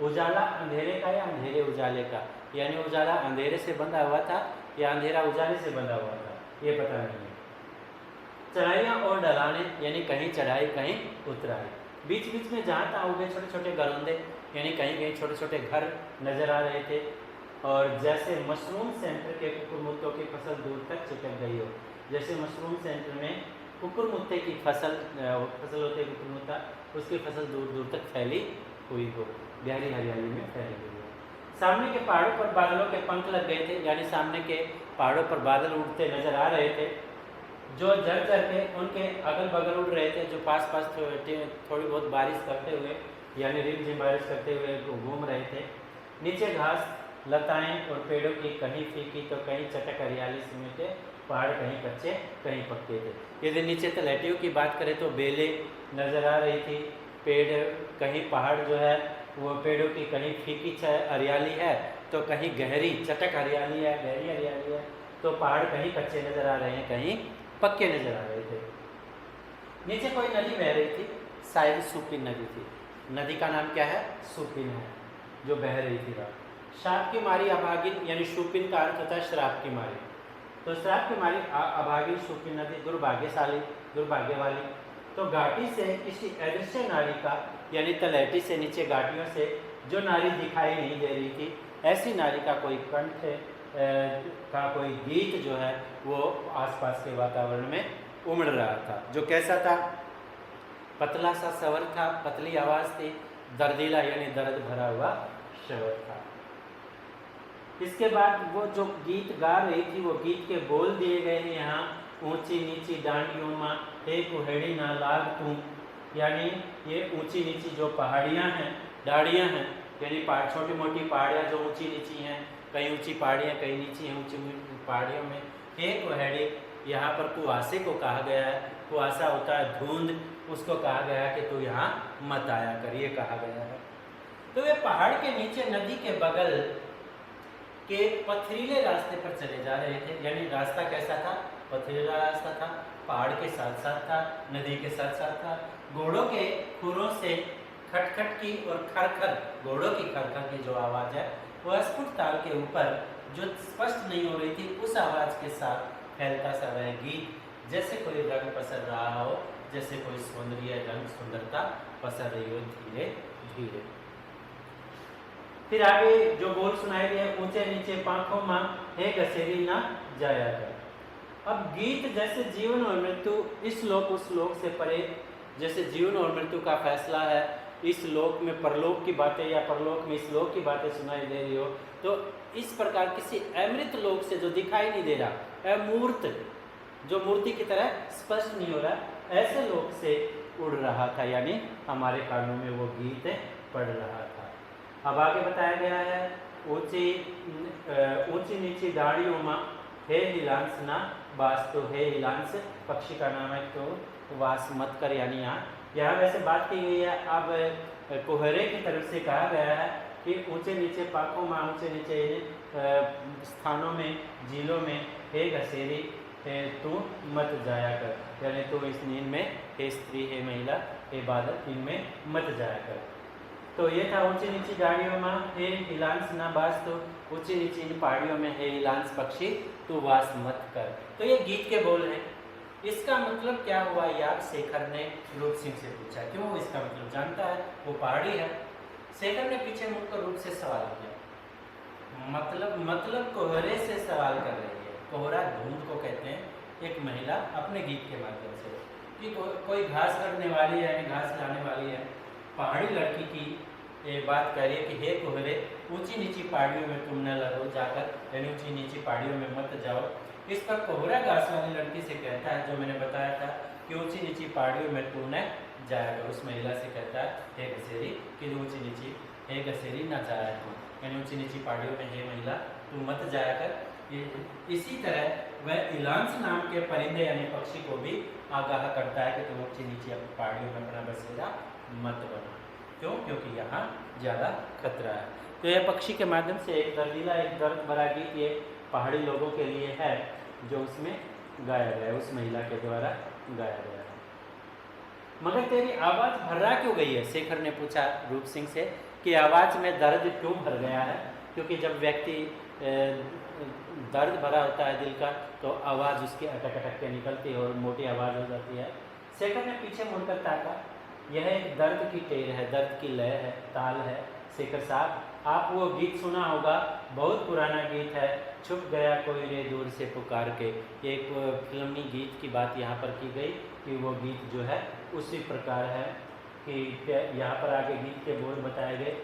Speaker 1: उजाला अंधेरे का या अंधेरे उजाले का, यानी उजाला अंधेरे से बंधा हुआ था या अंधेरा उजाले से बंधा हुआ था, ये पता नहीं है। चढ़ाइयाँ और ढलाने, यानी कहीं चढ़ाई कहीं उतराई, बीच बीच में जहाँ तहाँ उगे छोटे छोटे गरौंदे, यानी कहीं कहीं छोटे छोटे घर नजर आ रहे थे। और जैसे मशरूम सेंटर के कुकुरमुत्तों की फसल दूर तक चिपक गई हो, जैसे मशरूम सेंटर में कुकुरमुत्ते की फसल होती है कुकुरमुत्ता, उसकी फसल दूर दूर तक फैली हुई हो, गहरी हरियाली में फैली हुई हो। सामने के पहाड़ों पर बादलों के पंख लग गए थे, यानी सामने के पहाड़ों पर बादल उड़ते नजर आ रहे थे, जो झर झर के उनके अगल बगल उड़ रहे थे, जो पास पास थोड़ी बहुत बारिश करते हुए यानी रिमझिम बारिश करते हुए घूम रहे थे। नीचे घास लताएं और पेड़ों की कहीं फीकी तो कहीं चटक हरियाली समेटे पहाड़ कहीं कच्चे कहीं पक्के थे। यदि नीचे तलहटियों की बात करें तो बेलें नज़र आ रही थी, पेड़ कहीं पहाड़ जो है वो पेड़ों की कहीं फीकी हरियाली है तो कहीं गहरी चटक हरियाली है, गहरी हरियाली है, तो पहाड़ कहीं कच्चे नज़र आ रहे हैं कहीं पक्के नज़र आ रहे थे। नीचे कोई नदी बह रही थी, शायद सूपिन नदी थी। नदी का नाम क्या है? सूपिन है, जो बह रही थी वह। श्राप की मारी अभागिन, यानी शूपिन का अर्थ होता है श्राप की मारी, तो श्राप की मारी अभागिन शूपिन नदी दुर्भाग्यशाली दुर्भाग्य वाली। तो घाटी से किसी अदृश्य नारी का, यानी तलहटी से नीचे घाटियों से जो नारी दिखाई नहीं दे रही थी, ऐसी नारी का कोई कंठ का कोई गीत जो है वो आसपास के वातावरण में उमड़ रहा था। जो कैसा था? पतला सा स्वर था, पतली आवाज़ थी, दर्दीला यानी दर्द भरा हुआ स्वर था। इसके बाद वो जो गीत गा रही थी, वो गीत के बोल दिए गए हैं यहाँ, ऊंची नीची डांडियों माँ हे कुहेड़ी ना लाग तू, यानी ये ऊंची नीची जो पहाड़ियाँ हैं, डाड़ियाँ हैं, यानी छोटी मोटी पहाड़ियाँ जो ऊंची नीची हैं, कहीं ऊंची पहाड़ियाँ कहीं नीची हैं, ऊंची पहाड़ियों में हे कुहेड़ी, यहाँ पर कुहासे को कहा गया है। कुहासा होता है धुंध, उसको कहा गया है कि तू यहाँ मत आया कर, ये कहा गया है। तो वे पहाड़ के नीचे नदी के बगल के पथरीले रास्ते पर चले जा रहे थे, यानी रास्ता कैसा था? पथरीला रास्ता था, पहाड़ के साथ साथ था, नदी के साथ साथ था। घोड़ों के खुरों से खटखट की और खरखर, घोड़ों की खरखर की जो आवाज़ है वह स्फुट ताल के ऊपर जो स्पष्ट नहीं हो रही थी, उस आवाज़ के साथ फैलता सा वह गीत, जैसे कोई रंग पसर रहा हो, जैसे कोई सौंदर्य रंग सुंदरता पसर रही हो धीरे धीरे। फिर आगे जो बोल सुनाई दिए, ऊंचे नीचे पांखों मां हे घसेरी ना जाया कर। अब गीत जैसे जीवन और मृत्यु, इस लोक उस लोक से परे, जैसे जीवन और मृत्यु का फैसला है, इस लोक में परलोक की बातें या परलोक में इस लोक की बातें सुनाई दे रही हो, तो इस प्रकार किसी अमृत लोक से जो दिखाई नहीं दे रहा, अमूर्त, जो मूर्ति की तरह स्पष्ट नहीं हो रहा, ऐसे लोक से उड़ रहा था, यानी हमारे कानों में वो गीत पड़ रहा था। अब आगे बताया गया है, ऊंची नीची दाढ़ियों माँ हे हिलांस ना बास, तो हे हिलांस पक्षी का नाम है, तो वास मत कर, यानी यहाँ वैसे बात की गई है। अब कोहरे की तरफ से कहा गया है कि ऊंचे नीचे पाकों माँ, ऊंचे नीचे स्थानों में, झीलों में हे घसेरी तू मत जाया कर, यानी तू इस नींद में, हे स्त्री, हे महिला, हे बादल, इनमें मत जाया कर। तो ये था ऊंची नीची डाड़ियों में हे हिलांस ना बास, तो ऊंची नीची इन पहाड़ियों में हे हिलांस पक्षी तू वास मत कर। तो ये गीत के बोल हैं। इसका मतलब क्या हुआ, याद शेखर ने रूप सिंह से पूछा। क्यों? इसका मतलब जानता है, वो पहाड़ी है। शेखर ने पीछे मुड़कर रूप से सवाल किया, मतलब कोहरे से सवाल कर रही है, कोहरा धुंध को कहते हैं एक महिला अपने गीत के माध्यम से कि कोई घास करने वाली है, घास लाने वाली है, पहाड़ी लड़की की ये बात कह रही है कि हे कोहरे, ऊंची नीची पहाड़ियों में तुम न लड़ो जाकर, यानी ऊंची नीची पहाड़ियों में मत जाओ। इस पर कोहरा घास वाली लड़की से कहता है, जो मैंने बताया था कि ऊंची नीची पहाड़ियों में तू न जाएगा, उस महिला से कहता है हे घसेरी कि ऊंची नीची, हे घसेरी न जाया तू, यानी ऊंची नीची पहाड़ियों में हे महिला तू मत जाया कर। इसी तरह वह इलांस नाम के परिंदे यानी पक्षी को भी आगाह करता है कि तुम ऊंची नीची पहाड़ियों में अपना बसेरा मत बना। क्यों? क्योंकि यहाँ ज़्यादा खतरा है। तो यह पक्षी के माध्यम से एक दर्दीला, एक दर्द भरा गीत ये पहाड़ी लोगों के लिए है, जो उसमें गाया गया है, उस महिला के द्वारा गाया गया है। मगर तेरी आवाज़ भर्रा क्यों गई है? शेखर ने पूछा रूप सिंह से कि आवाज़ में दर्द क्यों भर गया है? क्योंकि जब व्यक्ति दर्द भरा होता है दिल का, तो आवाज़ उसकी अटक अटक के निकलती है और मोटी आवाज़ हो जाती है। शेखर ने पीछे मुड़कर ताका। यह एक दर्द की टेर है, दर्द की लय है, ताल है। शेखर साहब, आप वो गीत सुना होगा, बहुत पुराना गीत है, छुप गया कोई रे दूर से पुकार के। एक फिल्मी गीत की बात यहाँ पर की गई कि वो गीत जो है उसी प्रकार है कि यहाँ पर आगे गीत के बोल बताए गए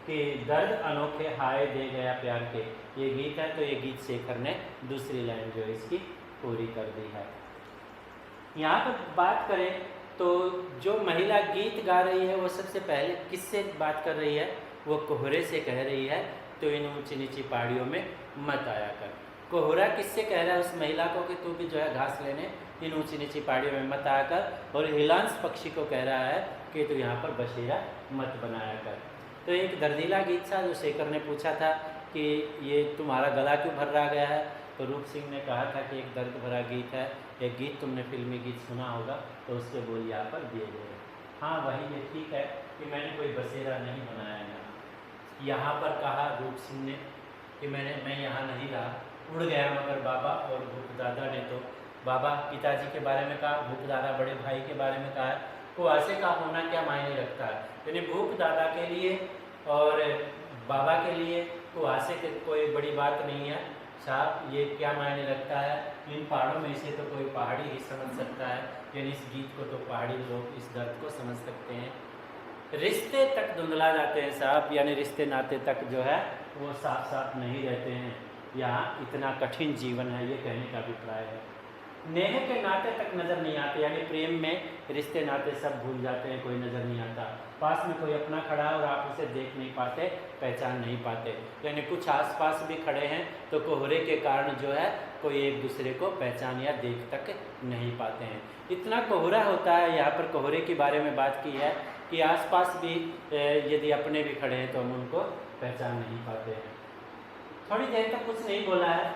Speaker 1: कि दर्द अनोखे हाय दे गया प्यार के। ये गीत है, तो ये गीत शेखर ने दूसरी लाइन जो है इसकी पूरी कर दी है। यहाँ पर बात करें तो जो महिला गीत गा रही है वो सबसे पहले किससे बात कर रही है? वो कोहरे से कह रही है तो इन ऊंची नीची पहाड़ियों में मत आया कर। कोहरा किससे कह रहा है उस महिला को कि तू भी जो है घास लेने इन ऊंची नीची पहाड़ियों में मत आया कर, और हिलांस पक्षी को कह रहा है कि तू यहाँ पर बसेरा मत बनाया कर। तो एक दर्दीला गीत था जो शेखर ने पूछा था कि ये तुम्हारा गला क्यों भर रहा गया है, तो रूप सिंह ने कहा था कि एक दर्द भरा गीत है, एक गीत तुमने फिल्मी गीत सुना होगा, तो उसके बोल यहाँ पर दिए गए हैं। हाँ वही, ये ठीक है कि मैंने कोई बसेरा नहीं बनाया यहाँ पर कहा रूप सिंह ने कि मैं यहाँ नहीं रहा, उड़ गया। मगर बाबा और भूप दादा ने तो बाबा पिताजी के बारे में कहा, भूप दादा बड़े भाई के बारे में कहा। कुआसे का होना क्या मायने रखता है? यानी भूप दादा के लिए और बाबा के लिए कुआसे की कोई बड़ी बात नहीं है साहब, ये क्या मायने रखता है? इन पहाड़ों में से तो कोई पहाड़ी ही समझ सकता है, यानी इस गीत को तो पहाड़ी लोग इस दर्द को समझ सकते हैं। रिश्ते तक धुंधला जाते हैं साहब, यानी रिश्ते नाते तक जो है वो साफ साफ नहीं रहते हैं। यहाँ इतना कठिन जीवन है, ये कहने का अभिप्राय है। नेह के नाते तक नज़र नहीं आते, यानी प्रेम में रिश्ते नाते सब भूल जाते हैं, कोई नज़र नहीं आता। पास में कोई अपना खड़ा है और आप उसे देख नहीं पाते, पहचान नहीं पाते, यानी कुछ आसपास भी खड़े हैं तो कोहरे के कारण जो है कोई एक दूसरे को पहचान या देख तक नहीं पाते हैं। इतना कोहरा होता है। यहाँ पर कोहरे के बारे में बात की है कि आसपास भी यदि अपने भी खड़े हैं तो हम उनको पहचान नहीं पाते हैं। थोड़ी देर तक कुछ नहीं बोला है,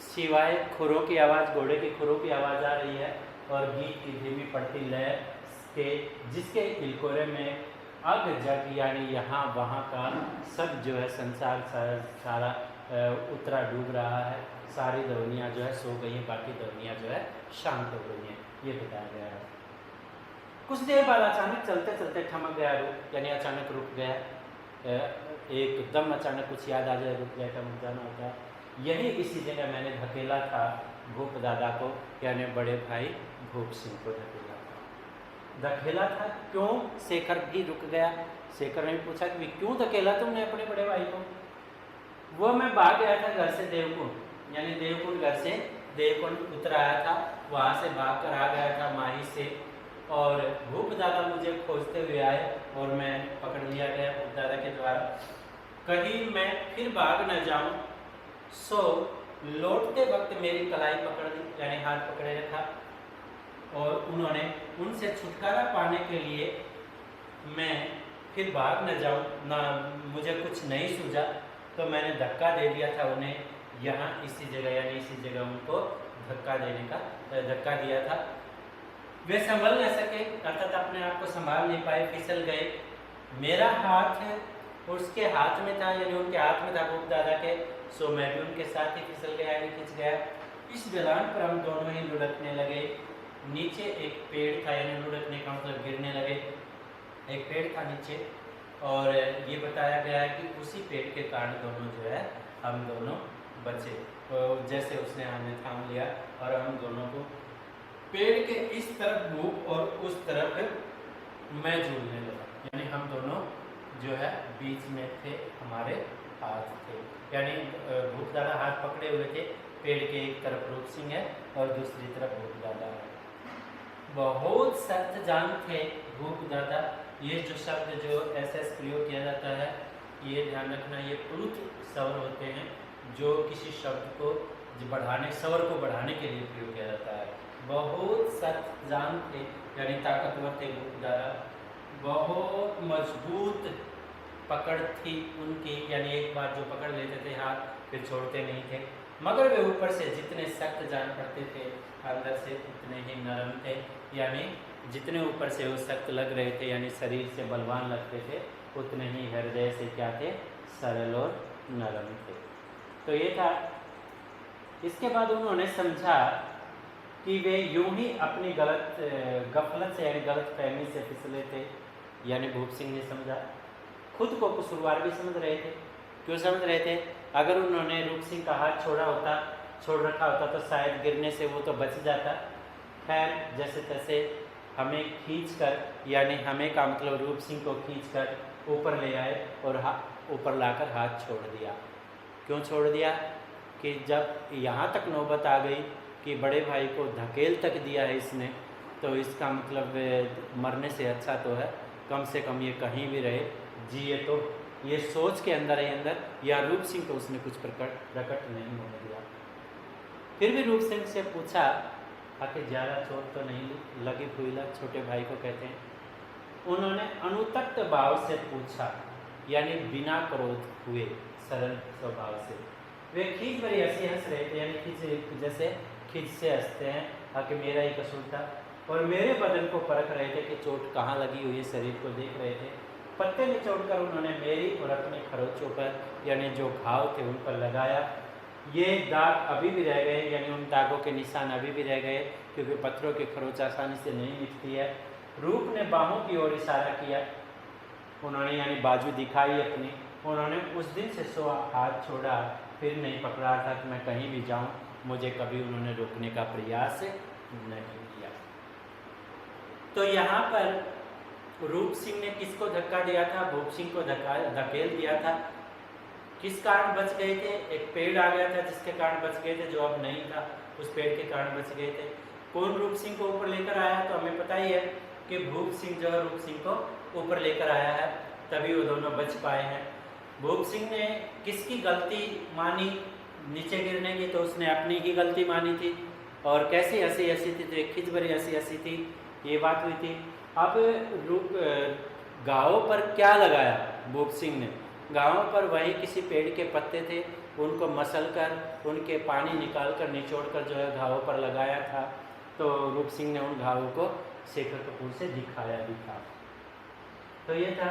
Speaker 1: सिवाय खुरों की आवाज़, घोड़े की खुरों की आवाज़ आ रही है और गीत की धीमी पड़ती लय के, जिसके किलकोरे में अग जग यानी यहाँ वहाँ का सब जो है संसार सारा उतरा डूब रहा है। सारी ध्वनियाँ जो है सो गई हैं, बाकी ध्वनियाँ जो है शांत हो गई हैं, ये बताया गया है। कुछ देर बाद अचानक चलते चलते थमक गया रूप, यानी अचानक रुक गया। एकदम अचानक कुछ याद आ जाए, रुक गया, थमक जाना होता है। यही इसी जगह मैंने धकेला था भूप दादा को, यानी बड़े भाई भूप सिंह को धकेला था। क्यों? शेखर भी रुक गया। शेखर ने पूछा कि क्यों धकेला तुमने अपने बड़े भाई को? वो मैं भाग गया था घर से देवकुंड, यानी देवकुंड घर से देवकुंड उतर आया था, वहाँ से भाग कर आ गया था माही से, और भूप दादा मुझे खोजते हुए आए और मैं पकड़ लिया गया भूप दादा के द्वारा। कहीं मैं फिर भाग न जाऊं, सो लौटते वक्त मेरी कलाई पकड़ ली, यानी हाथ पकड़े रखा, और उन्होंने उनसे छुटकारा पाने के लिए मैं फिर भाग न जाऊं, ना मुझे कुछ नहीं सूझा, तो मैंने धक्का दे दिया था उन्हें यहाँ इसी जगह, यानी इसी जगह उनको धक्का दिया था। वे संभल न सके, अर्थात अपने आप को संभाल नहीं पाए, फिसल गए। मेरा हाथ उसके हाथ में था, यानी उनके हाथ में था भूप दादा के, सो मैं भी उनके साथ ही फिसल गया, यानी खिंच गया। इस ढलान पर हम दोनों ही लुढ़कने लगे। नीचे एक पेड़ था, यानी लुढ़कने का मतलब गिरने लगे। एक पेड़ था नीचे, और ये बताया गया है कि उसी पेड़ के कारण दोनों जो है हम दोनों बचे। जैसे उसने हमें थाम लिया और हम दोनों को पेड़ के इस तरफ भूप और उस तरफ मैं झूलने लगा, यानी हम दोनों जो है बीच में थे, हमारे हाथ थे, यानी भूप दादा हाथ पकड़े हुए थे, पेड़ के एक तरफ रूप सिंह है और दूसरी तरफ भूप दादा है। बहुत सख्त जान थे भूप दादा। ये जो शब्द जो ऐसे प्रयोग किया जाता है, ये ध्यान रखना, ये प्लुत स्वर होते हैं जो किसी शब्द को बढ़ाने, स्वर को बढ़ाने के लिए प्रयोग किया जाता है। बहुत सख्त जान थे, यानी ताकतवर थे भूप दादा। बहुत मजबूत पकड़ थी उनकी, यानी एक बार जो पकड़ लेते थे हाथ फिर छोड़ते नहीं थे। मगर वे ऊपर से जितने सख्त जान पड़ते थे, अंदर से उतने ही नरम थे, यानी जितने ऊपर से वो सख्त लग रहे थे, यानी शरीर से बलवान लगते थे, उतने ही हृदय से क्या थे, सरल और नरम थे। तो ये था। इसके बाद उन्होंने समझा कि वे यूं ही अपनी गफलत से यानी गलत फहमी से फिसले थे, यानी भूप सिंह ने समझा, खुद को कसूरवार भी समझ रहे थे। क्यों समझ रहे थे? अगर उन्होंने रूप सिंह का हाथ छोड़ रखा होता तो शायद गिरने से वो तो बच जाता। खैर जैसे तैसे हमें खींचकर, यानी हमें का मतलब रूप सिंह को खींचकर ऊपर ले आए और ऊपर लाकर हाथ छोड़ दिया। क्यों छोड़ दिया? कि जब यहाँ तक नौबत आ गई कि बड़े भाई को धकेल तक दिया है इसने, तो इसका मतलब मरने से अच्छा तो है कम से कम ये कहीं भी रहे, जिए तो, ये सोच के अंदर ही अंदर या रूप सिंह को उसने कुछ प्रकट नहीं होने दिया। फिर भी रूप सिंह से पूछा, आखिर ज़्यादा चोट तो नहीं लगी फूला, छोटे भाई को कहते हैं। उन्होंने अनुतप्त भाव से पूछा, यानी बिना क्रोध हुए सरल स्वभाव से। वे खींच भरी हंसी हंस रहे थे, यानी खींच जैसे खींच से हंसते हैं, आखिर मेरा ही कसूर था, और मेरे बदन को परख रहे थे कि चोट कहाँ लगी हुई है, शरीर को देख रहे थे। पत्ते निचोड़कर उन्होंने मेरी और अपने खरोचों पर, यानी जो घाव थे उन पर लगाया। ये दाग अभी भी रह गए, यानी उन दागों के निशान अभी भी रह गए, क्योंकि पत्थरों की खरोच आसानी से नहीं मिटती है। रूप ने बाहों की ओर इशारा किया, उन्होंने यानी बाजू दिखाई अपनी। उन्होंने उस दिन से सो हाथ छोड़ा, फिर नहीं पकड़ा था कि मैं कहीं भी जाऊं, मुझे कभी उन्होंने रोकने का प्रयास नहीं किया। तो यहाँ पर रूप सिंह ने किसको धक्का दिया था? भूप सिंह को धकेल दिया था। किस कारण बच गए थे? एक पेड़ आ गया था जिसके कारण बच गए थे, जो अब नहीं था, उस पेड़ के कारण बच गए थे। कौन रूप सिंह को ऊपर लेकर आया? तो हमें पता ही है कि भूप सिंह जो है रूप सिंह को ऊपर लेकर आया है, तभी वो दोनों बच पाए हैं। भूप सिंह ने किसकी गलती मानी नीचे गिरने की? तो उसने अपनी ही गलती मानी थी। और कैसी हंसी हंसी थी, तो एक खिंच भरी हंसी हंसी थी, ये बात हुई थी। अब गाँव पर क्या लगाया भूप सिंह ने? गाँव पर वही किसी पेड़ के पत्ते थे, उनको मसल कर, उनके पानी निकाल कर, निचोड़ कर जो है घावों पर लगाया था। तो रूप सिंह ने उन घावों को शेखर कपूर से दिखाया भी था। तो ये था।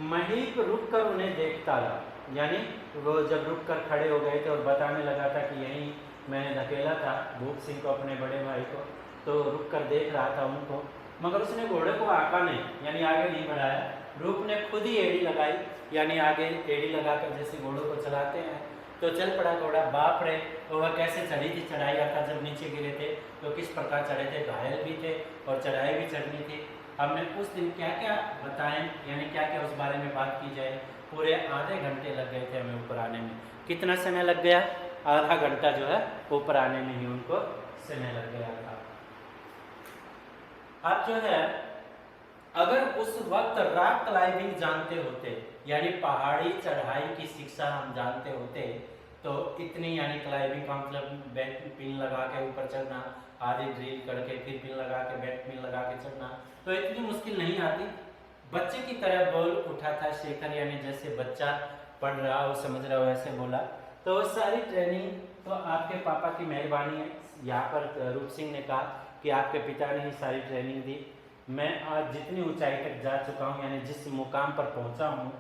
Speaker 1: महीप रुक कर उन्हें देखता रहा, यानी वो जब रुक कर खड़े हो गए थे और बताने लगा था कि यहीं मैंने धकेला था भूप सिंह को, अपने बड़े भाई को, तो रुक कर देख रहा था उनको। मगर उसने घोड़े को आका नहीं, यानी आगे नहीं बढ़ाया। रूप ने खुद ही एड़ी लगाई, यानी आगे एड़ी लगाकर जैसे घोड़ों को चलाते हैं, तो चल पड़ा घोड़ा। बाप रे, तो वह कैसे चढ़ी थी चढ़ाई आता, जब नीचे गिरे थे तो किस प्रकार चढ़े थे, घायल भी थे और चढ़ाई भी चढ़नी थी। हमने उस दिन क्या क्या बताएं, यानी क्या क्या उस बारे में बात की जाए। पूरे आधे घंटे लग गए थे हमें ऊपर आने में। कितना समय लग गया? आधा घंटा जो है ऊपर आने में ही उनको समय लग गया था। अब जो है, अगर उस वक्त रॉक क्लाइंबिंग जानते होते, यानी पहाड़ी चढ़ाई की शिक्षा हम जानते होते, तो इतनी यानी क्लाइंबिंग का मतलब बैक पिन लगा के ऊपर चढ़ना, आधी ड्रिल करके फिर पिन लगा के बैक पिन लगा के चढ़ना, तो इतनी मुश्किल नहीं आती। बच्चे की तरह बोल उठा था शेखर, यानी जैसे बच्चा पढ़ रहा हो, समझ रहा हो, ऐसे बोला। तो सारी ट्रेनिंग तो आपके पापा की मेहरबानी है। यहाँ पर रूप सिंह ने कहा कि आपके पिता ने ही सारी ट्रेनिंग दी। मैं आज जितनी ऊंचाई तक जा चुका हूँ, यानी जिस मुकाम पर पहुँचा हूँ,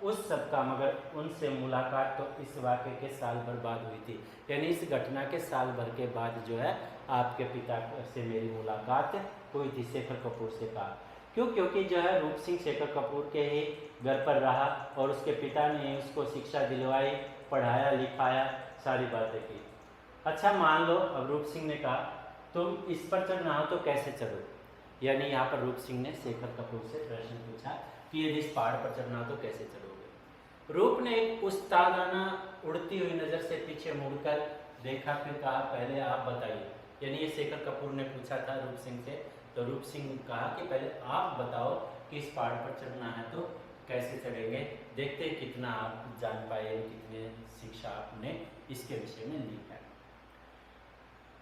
Speaker 1: उस सब का, मगर उनसे मुलाकात तो इस वाक़े के साल भर बाद हुई थी, यानी इस घटना के साल भर के बाद जो है आपके पिता से मेरी मुलाकात हुई थी, शेखर कपूर से कहा। क्यों? क्योंकि जो है रूप सिंह शेखर कपूर के ही घर पर रहा और उसके पिता ने उसको शिक्षा दिलवाई, पढ़ाया लिखाया, सारी बातें की। अच्छा मान लो अब रूप सिंह ने कहा तुम इस पर चढ़ना हो तो कैसे चढ़ो, यानी यहाँ पर रूप सिंह ने शेखर कपूर से प्रश्न पूछा कि यदि इस पहाड़ पर चढ़ना हो तो कैसे चढ़ोगे। रूप ने एक उस्तादाना उड़ती हुई नजर से पीछे मुड़कर देखा, फिर कहा पहले आप बताइए, यानी ये शेखर कपूर ने पूछा था रूप सिंह से, तो रूप सिंह ने कहा कि पहले आप बताओ कि इस पहाड़ पर चढ़ना है तो कैसे चढ़ेंगे, देखते हैं कितना आप जान पाए, कितने शिक्षा आपने इसके विषय में ली है।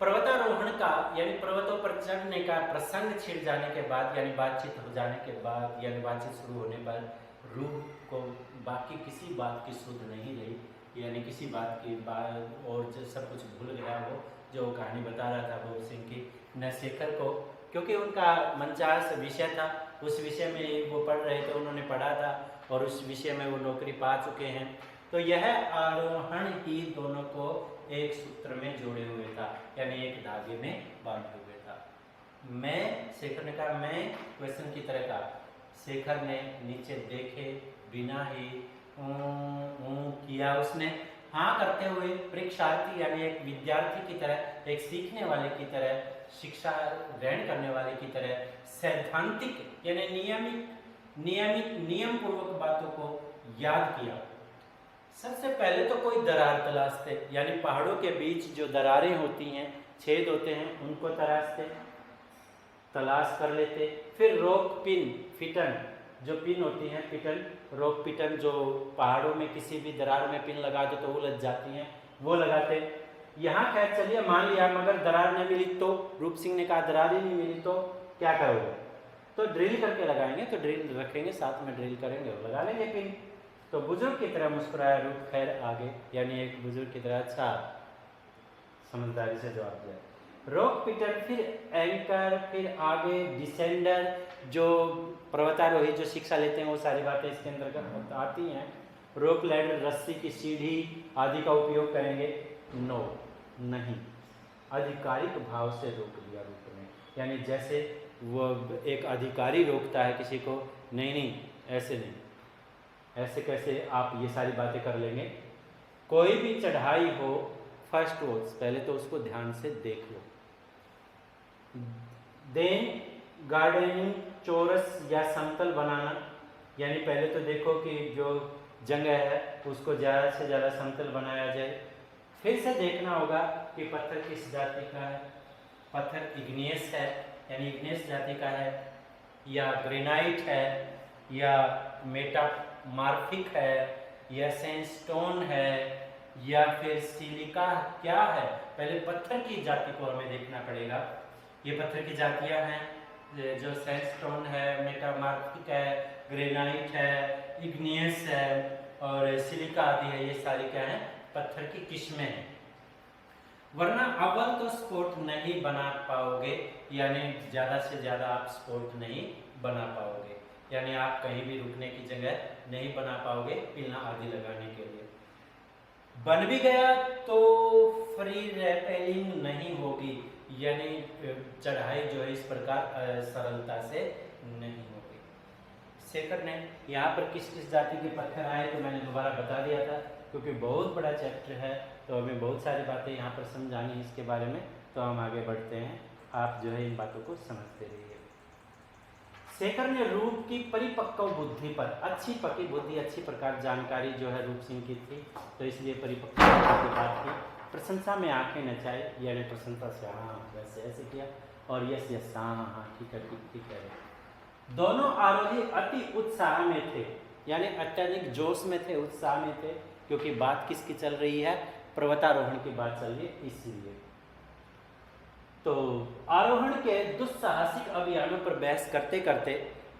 Speaker 1: पर्वतारोहण का यानी पर्वतों पर चढ़ने का प्रसंग छिड़ जाने के बाद, यानी बातचीत हो जाने के बाद, यानी बातचीत शुरू होने पर रूप को बाकी किसी बात की सुध नहीं रही, यानी किसी बात की बात और जो सब कुछ भूल गया वो जो कहानी बता रहा था भोर सिंह की, न शेखर को, क्योंकि उनका मनचाहा विषय था, उस विषय में वो पढ़ रहे थे, उन्होंने पढ़ा था और उस विषय में वो नौकरी पा चुके हैं। तो यह आरोहण ही दोनों को एक सूत्र में जोड़े हुए था, यानी एक धागे में बांधे हुए था। मैं, शेखर ने कहा मैं, क्वेश्चन की तरह कहा। शेखर ने नीचे देखे बिना ही किया उसने, हाँ करते हुए परीक्षार्थी यानी एक विद्यार्थी की तरह, एक सीखने वाले की तरह, शिक्षा ग्रहण करने वाले की तरह सैद्धांतिक यानी नियमित नियम पूर्वक बातों को याद किया। सबसे पहले तो कोई दरार तलाशते, यानी पहाड़ों के बीच जो दरारें होती हैं, छेद होते हैं, उनको तलाश कर लेते। फिर रोक पिन फिटन, जो पिन होती हैं पिटन, रोक पिटन जो पहाड़ों में किसी भी दरार में पिन लगा दो तो उलझ जाती हैं, वो लगाते। यहाँ खैर चलिए मान लिया मगर दरार नहीं मिली तो, रूप सिंह ने कहा दरार ही नहीं मिली तो क्या करोगे, तो ड्रिल करके लगाएंगे, तो ड्रिल रखेंगे साथ में ड्रिल करेंगे और लगा लेंगे पिन। तो बुजुर्ग की तरह मुस्कुराया रूप, खैर आगे, यानी एक बुजुर्ग की तरह अच्छा समझदारी से जवाब दिया। रोक पिटर, फिर एंकर, फिर आगे डिसेंडर, जो पर्वतारोही जो शिक्षा लेते हैं वो सारी बातें इसके अंदर आती हैं। रोप लैडर, रस्सी की सीढ़ी आदि का उपयोग करेंगे। नो, नहीं, आधिकारिक भाव से रोक लिया रूप ने, यानी जैसे वो एक अधिकारी रोकता है किसी को, नहीं नहीं ऐसे नहीं, ऐसे कैसे आप ये सारी बातें कर लेंगे। कोई भी चढ़ाई हो, फर्स्ट वॉच पहले तो उसको ध्यान से देख लो। देन गार्डनिंग, चौरस या समतल बनाना, यानी पहले तो देखो कि जो जगह है उसको ज़्यादा से ज़्यादा समतल बनाया जाए। फिर से देखना होगा कि पत्थर किस जाति का है, पत्थर इग्नियस है यानी इग्नियस जाति का है, या ग्रेनाइट है, या मेटामार्फिक है, या सैंडस्टोन है, या फिर सिलिका क्या है, पहले पत्थर की जाति को हमें देखना पड़ेगा। ये पत्थर की जातियां हैं जो सैंडस्टोन है, मेटामार्फिक है, ग्रेनाइट है, इग्नियस है और सिलिका आदि है, ये सारी क्या है पत्थर की किस्में हैं। वरना अव्वल तो स्पोर्ट नहीं बना पाओगे, यानी ज़्यादा से ज़्यादा आप स्पोर्ट नहीं बना पाओगे, यानी आप कहीं भी रुकने की जगह नहीं बना पाओगे पिलना आदि लगाने के लिए। बन भी गया तो फ्री रैपेलिंग नहीं होगी, यानी चढ़ाई जो है इस प्रकार सरलता से नहीं होगी। शेखर ने यहाँ पर किस किस जाति के पत्थर आए तो मैंने दोबारा बता दिया था, क्योंकि बहुत बड़ा चैप्टर है तो हमें बहुत सारी बातें यहाँ पर समझानी है इसके बारे में, तो हम आगे बढ़ते हैं, आप जो है इन बातों को समझते रहिए। शेखर ने रूप की परिपक्व बुद्धि पर, अच्छी पक्की बुद्धि, अच्छी प्रकार जानकारी जो है रूप सिंह की थी, तो इसलिए परिपक्व की बात की। प्रशंसा में आंखें नचाए, यानी प्रशंसा से हाँ वैसे ऐसे किया, और यस यस हाँ हाँ हाँ ठीक है ठीक है। दोनों आरोही अति उत्साह में थे, यानी अत्यधिक जोश में थे, उत्साह में थे, क्योंकि बात किसकी चल रही है, पर्वतारोहण की बात चल रही है इसीलिए। तो आरोहण के दुस्साहसिक अभियानों पर बहस करते करते,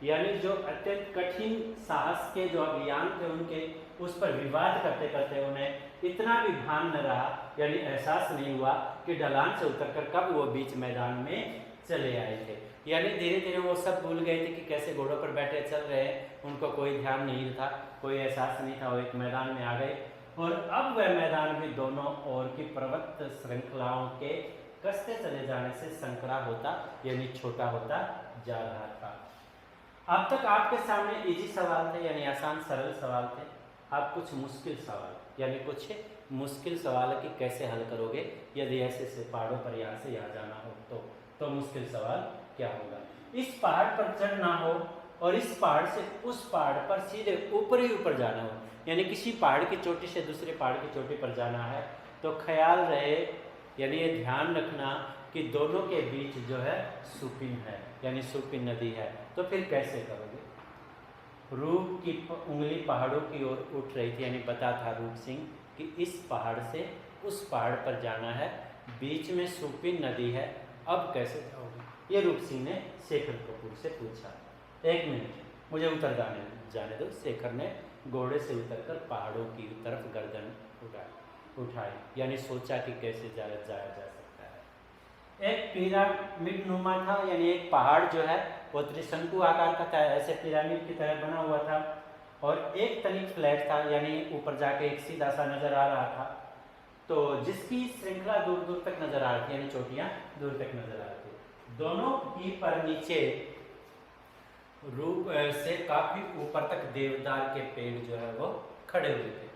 Speaker 1: यानी जो अत्यंत कठिन साहस के जो अभियान थे उनके, उस पर विवाद करते करते उन्हें इतना भी भान न रहा, यानी एहसास नहीं हुआ कि ढलान से उतरकर कब वो बीच मैदान में चले आए थे। यानी धीरे धीरे वो सब भूल गए थे कि कैसे घोड़ों पर बैठे चल रहे हैं, उनको कोई ध्यान नहीं था, कोई एहसास नहीं था, वो एक मैदान में आ गए। और अब वह मैदान भी दोनों ओर की पर्वत श्रृंखलाओं के कसते चले जाने से संकरा होता, यानी छोटा होता जा रहा था। अब तक आपके सामने इजी सवाल थे, यानी आसान सरल सवाल थे, अब कुछ मुश्किल सवाल, यानी कुछ मुश्किल सवाल है कि कैसे हल करोगे यदि ऐसे पहाड़ों पर यहाँ से यहाँ जाना हो तो मुश्किल सवाल क्या होगा। इस पहाड़ पर चढ़ना हो और इस पहाड़ से उस पहाड़ पर सीधे ऊपर ही ऊपर जाना हो, यानी किसी पहाड़ की चोटी से दूसरे पहाड़ की चोटी पर जाना है, तो ख्याल रहे यानी ये ध्यान रखना कि दोनों के बीच जो है सुपिन है, यानी सुपिन नदी है। तो फिर कैसे करोगे? रूप की उंगली पहाड़ों की ओर उठ रही थी, यानी बता था रूप सिंह कि इस पहाड़ से उस पहाड़ पर जाना है, बीच में सुपिन नदी है, अब कैसे जाओगे? ये रूप सिंह ने शेखर कपूर से पूछा। 1 मिनट मुझे उतर जाने दो। शेखर ने घोड़े से उतरकर पहाड़ों की तरफ गर्दन उठाई, यानी सोचा कि कैसे जाया जा सकता है। एक पिरामिड नुमा था, यानी एक पहाड़ जो है वो त्रिशंकु आकार का था, ऐसे पिरामिड की तरह बना हुआ था, और एक तनिक फ्लैट था, यानी ऊपर जाके एक सीधा सा नजर आ रहा था, तो जिसकी श्रृंखला दूर दूर तक नजर आ रही थी, यानी चोटियां दूर तक नजर आ रही थी। दोनों ही पर नीचे रूप से काफी ऊपर तक देवदार के पेड़ जो है वो खड़े हुए थे,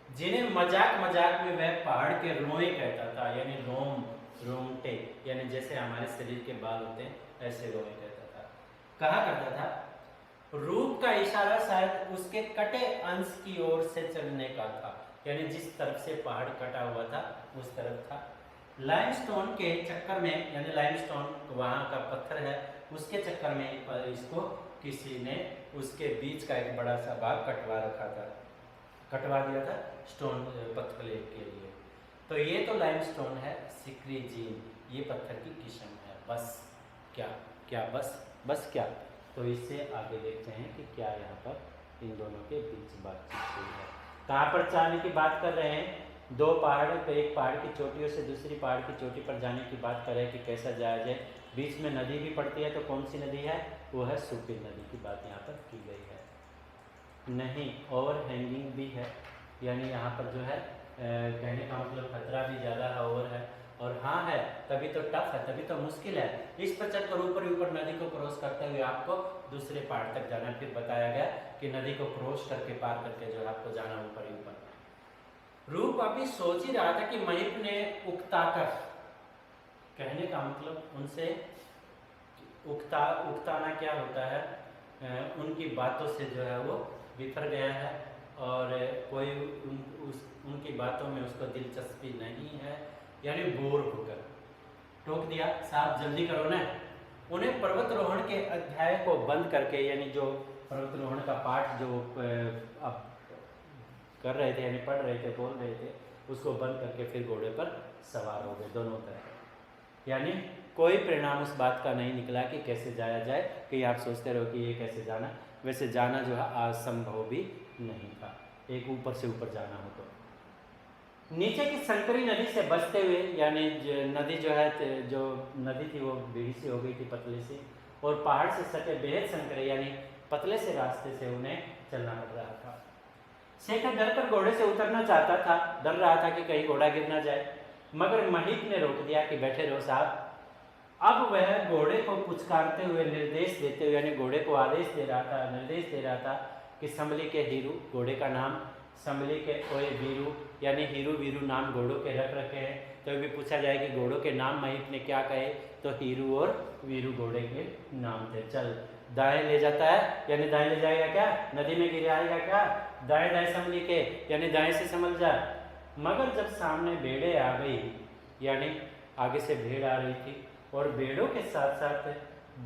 Speaker 1: जिन्हें मजाक मजाक में वह पहाड़ के रोए कहता था, यानी रोंगटे, यानी जैसे हमारे शरीर के बाल होते हैं ऐसे रोए कहता था। कहा करता था रूप का इशारा शायद उसके कटे अंश की ओर से चलने का था, यानी जिस तरफ से पहाड़ कटा हुआ था उस तरफ था। लाइमस्टोन के चक्कर में, यानी लाइमस्टोन वहाँ का पत्थर है, उसके चक्कर में इसको किसी ने उसके बीच का एक बड़ा सा भाग कटवा दिया था स्टोन पत्थर के लिए। तो ये तो लाइमस्टोन है, सिक्री जीन ये पत्थर की किस्म है। बस क्या बस क्या? तो इससे आगे देखते हैं कि क्या यहाँ पर इन दोनों के बीच बातचीत हुई है। कहाँ पर जाने की बात कर रहे हैं? 2 पहाड़ पे, एक पहाड़ की चोटियों से दूसरी पहाड़ की चोटी पर जाने की बात कर रहे हैं कि कैसा जाया जाए। बीच में नदी भी पड़ती है, तो कौन सी नदी है? वो है सुपिन नदी की बात यहाँ पर की गई है। नहीं, ओवर हैंगिंग भी है, यानी यहाँ पर जो है कहने का मतलब खतरा भी ज़्यादा है, ओवर है, और हाँ है तभी तो टफ है, तभी तो मुश्किल है। इस पर चढ़कर ऊपर नदी को क्रॉस करते हुए आपको दूसरे पहाड़ तक जाना। फिर बताया गया कि नदी को क्रॉस करके पार करके जो है आपको जाना ऊपर ही ऊपर। रूप अभी सोच ही रहा था कि महिप ने उकताकर, कहने का मतलब उनसे उकताना क्या होता है, उनकी बातों से जो है वो बिखर गया है और कोई उनकी बातों में उसको दिलचस्पी नहीं है, यानी बोर होकर टोक दिया, साहब जल्दी करो ना। उन्हें पर्वतरोहण के अध्याय को बंद करके, यानी जो पर्वतरोहण का पाठ जो अब कर रहे थे, यानी पढ़ रहे थे, बोल रहे थे, उसको बंद करके फिर घोड़े पर सवार हो गए दोनों तरफ। यानी कोई परिणाम उस बात का नहीं निकला कि कैसे जाया जाए, कि आप सोचते रहो कि ये कैसे जाना, वैसे जाना जो है असंभव भी नहीं था, एक ऊपर से ऊपर जाना हो तो। नीचे की संकरी नदी से बचते हुए, यानी नदी जो है, जो नदी थी वो बीड़ी सी हो गई थी, पतली सी, और पहाड़ से सटे बेहद संकरे यानी पतले से रास्ते से उन्हें चलना पड़ रहा था। शेखर डर कर घोड़े से उतरना चाहता था, डर रहा था कि कहीं घोड़ा गिर ना जाए, मगर महिप ने रोक दिया कि बैठे रहो साहब। अब वह घोड़े को पुचकारते हुए, निर्देश देते हुए, यानी घोड़े को आदेश दे रहा था, निर्देश दे रहा था कि संभली के हीरू, घोड़े का नाम संभली के ओए वीरू, यानी हीरू वीरू नाम घोड़ों के रख रखे हैं। तो भी पूछा जाए कि घोड़ों के नाम महिप ने क्या कहे, तो हीरू और वीरू घोड़े के नाम थे। चल दाएं ले जाता है, यानी दाएं ले जाएगा क्या, नदी में गिर आएगा क्या, दाएं दाएं संभली के, यानी दाएं से संभल जा। मगर जब सामने भेड़े आ गई, यानी आगे से भेड़ आ रही थी, और भेड़ों के साथ साथ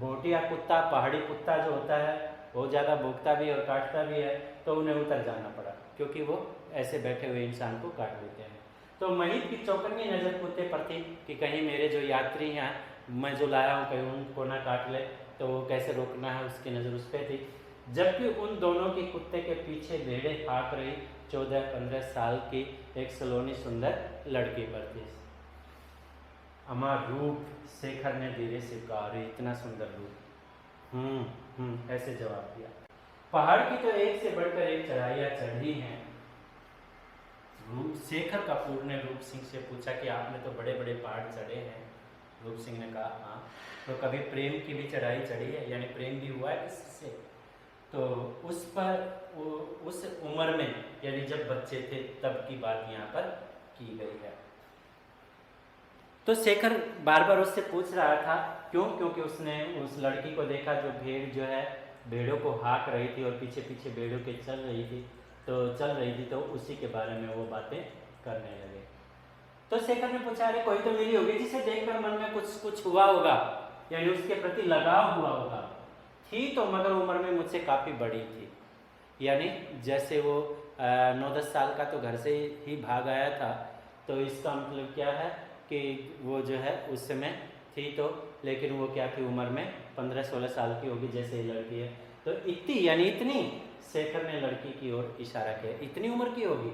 Speaker 1: बोटिया कुत्ता, पहाड़ी कुत्ता जो होता है वो ज़्यादा भोंकता भी और काटता भी है, तो उन्हें उतर जाना पड़ा, क्योंकि वो ऐसे बैठे हुए इंसान को काट देते हैं। तो महिप की चौकन्नी नज़र कुत्ते पर थी कि कहीं मेरे जो यात्री हैं, मैं जो लाया हूँ, कहीं उनको ना काट ले, तो वो कैसे रोकना है उसकी नज़र उस पर थी। जबकि उन दोनों की कुत्ते के पीछे भेड़े हाँक रही 14-15 साल की एक सलोनी सुंदर लड़की पर थी। अमर रूप, शेखर ने धीरे से कहा, अरे इतना सुंदर रूप। ऐसे जवाब दिया। पहाड़ की तो एक से बढ़कर एक चढ़ाइयाँ चढ़ी हैं। शेखर कपूर ने रूप सिंह से पूछा कि आपने तो बड़े बड़े पहाड़ चढ़े हैं। रूप सिंह ने कहा हाँ, तो कभी प्रेम की भी चढ़ाई चढ़ी है, यानी प्रेम भी हुआ है किसी से? तो उस पर उस उम्र में यानी जब बच्चे थे तब की बात यहाँ पर की गई है। तो शेखर बार बार उससे पूछ रहा था, क्यों? क्योंकि उसने उस लड़की को देखा जो भेड़ जो है भेड़ों को हाँक रही थी और पीछे पीछे भेड़ों के चल रही थी, तो उसी के बारे में वो बातें करने लगे। तो शेखर ने पूछा, अरे कोई तो मिली होगी जिसे देखकर मन में कुछ हुआ होगा, यानी उसके प्रति लगाव हुआ होगा। थी तो मगर उम्र में मुझसे काफ़ी बड़ी थी, यानी जैसे वो 9-10 साल का तो घर से ही भाग आया था, तो इसका मतलब क्या है कि वो जो है उस समय थी तो, लेकिन वो क्या थी उम्र में 15-16 साल की होगी जैसे ये लड़की है। तो इतनी यानी इतनी, शेखर ने लड़की की ओर इशारा किया, इतनी उम्र की होगी?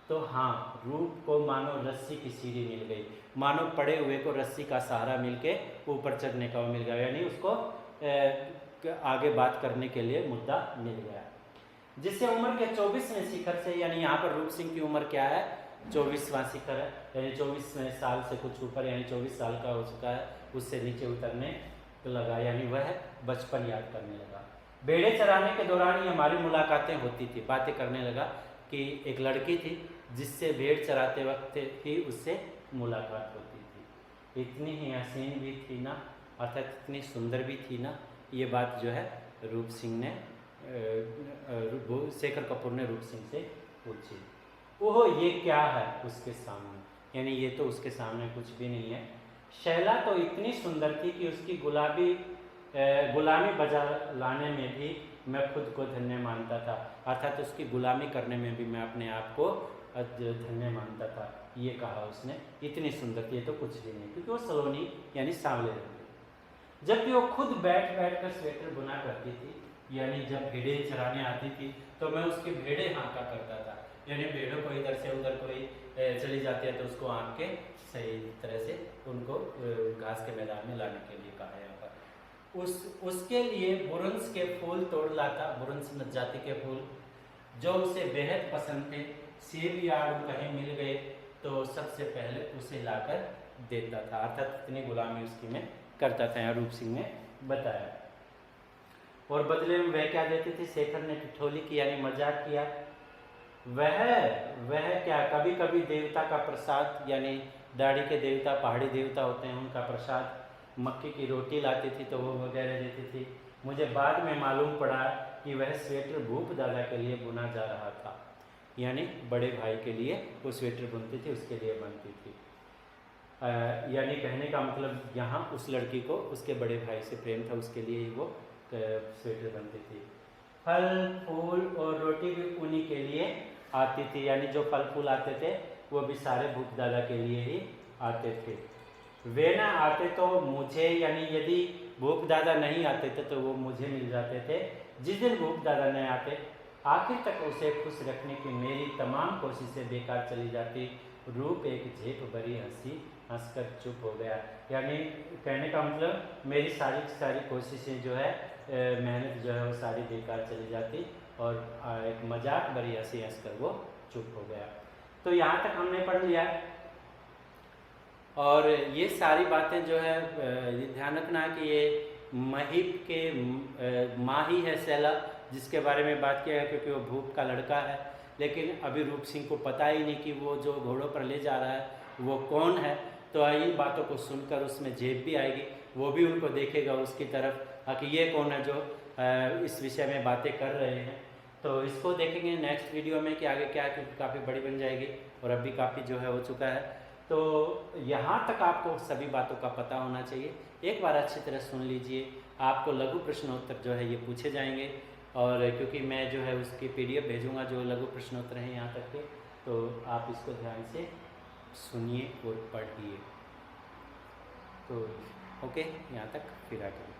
Speaker 1: तो हाँ, रूप को मानो रस्सी की सीढ़ी मिल गई, मानो पड़े हुए को रस्सी का सहारा मिलके ऊपर चढ़ने का वो मिल गया, यानी उसको आगे बात करने के लिए मुद्दा मिल गया। जिससे उम्र के 24वें शिखर से, यानी यहाँ पर रूप सिंह की उम्र क्या है? 24वां शिखर है, यानी 24वें साल से कुछ ऊपर, यानी 24 साल का हो चुका है, उससे नीचे उतरने लगा, यानी वह बचपन याद करने लगा। भेड़े चराने के दौरान ही हमारी मुलाकातें होती थी, बातें करने लगा कि एक लड़की थी जिससे भेड़ चराते वक्त ही उससे मुलाकात होती थी, इतनी ही हसीन भी थी ना, अर्थात इतनी सुंदर भी थी ना। ये बात जो है रूप सिंह ने शेखर कपूर ने रूप सिंह से पूछी। ओह, ये क्या है उसके सामने? यानी ये तो उसके सामने कुछ भी नहीं है। शैला तो इतनी सुंदर थी कि उसकी गुलामी बजा लाने में भी मैं खुद को धन्य मानता था, अर्थात उसकी गुलामी करने में भी मैं अपने आप को धन्य मानता था। ये कहा उसने, इतनी सुंदर थी, ये तो कुछ भी नहीं, क्योंकि वो सलोनी यानी सांवले रंग। जबकि वो खुद बैठ कर स्वेटर बुना करती थी, यानी जब भेड़े चराने आती थी तो मैं उसके भेड़े हाँका करता था, यानी भेड़ों को इधर से उधर कोई चली जाती है तो उसको हाँक के सही तरह से उनको घास के मैदान में लाने के लिए कहा यहाँ पर। उसके लिए बुरंस के फूल तोड़ लाता, बुरंस जाति के फूल जो उसे बेहद पसंद थे। सेब या आड़ू कहीं मिल गए तो सबसे पहले उसे लाकर देता था, अर्थात इतनी गुलामी उसकी में करता था, यहाँ रूप सिंह ने बताया। और बदले में वह क्या देती थी? शेखर ने ठिठोली की यानी मजाक किया। वह क्या, कभी कभी देवता का प्रसाद, यानी दाढ़ी के देवता, पहाड़ी देवता होते हैं, उनका प्रसाद मक्की की रोटी लाती थी तो वो वगैरह देती थी। मुझे बाद में मालूम पड़ा कि वह स्वेटर भूप दादा के लिए बुना जा रहा था, यानी बड़े भाई के लिए वो स्वेटर बुनती थी, उसके लिए बनती थी। यानी कहने का मतलब यहाँ उस लड़की को उसके बड़े भाई से प्रेम था, उसके लिए ही वो स्वेटर बनती थी। फल फूल और रोटी भी उन्हीं के लिए आती थी, यानी जो फल फूल आते थे वो भी सारे भूप दादा के लिए ही आते थे। वे ना आते तो मुझे, यानी यदि भूप दादा नहीं आते थे तो वो मुझे मिल जाते थे। जिस दिन भूप दादा नहीं आते, आखिर तक उसे खुश रखने की मेरी तमाम कोशिशें बेकार चली जाती। रूप एक झेप भरी हंसी हंसकर चुप हो गया, यानी कहने का मतलब मेरी सारी कोशिशें जो है, मेहनत जो है वो सारी बेकार चली जाती और एक मजाक भरी हंसी हंसकर वो चुप हो गया। तो यहाँ तक हमने पढ़ लिया। और ये सारी बातें जो है ये ध्यान रखना है कि ये महिप के माँ ही है शैला, जिसके बारे में बात किया है, क्योंकि वो भूप का लड़का है। लेकिन अभी रूप सिंह को पता ही नहीं कि वो जो घोड़ों पर ले जा रहा है वो कौन है। तो इन बातों को सुनकर उसमें जेब भी आएगी, वो भी उनको देखेगा उसकी तरफ कि ये कौन है जो इस विषय में बातें कर रहे हैं। तो इसको देखेंगे नेक्स्ट वीडियो में कि आगे क्या है, क्योंकि काफ़ी बड़ी बन जाएगी और अभी काफ़ी जो है हो चुका है। तो यहाँ तक आपको सभी बातों का पता होना चाहिए। एक बार अच्छी तरह सुन लीजिए, आपको लघु प्रश्नोत्तर जो है ये पूछे जाएंगे, और क्योंकि मैं जो है उसकी PDF भेजूंगा जो लघु प्रश्नोत्तर हैं यहाँ तक के, तो आप इसको ध्यान से सुनिए और पढ़िए। तो ओके, यहाँ तक फिर आगे।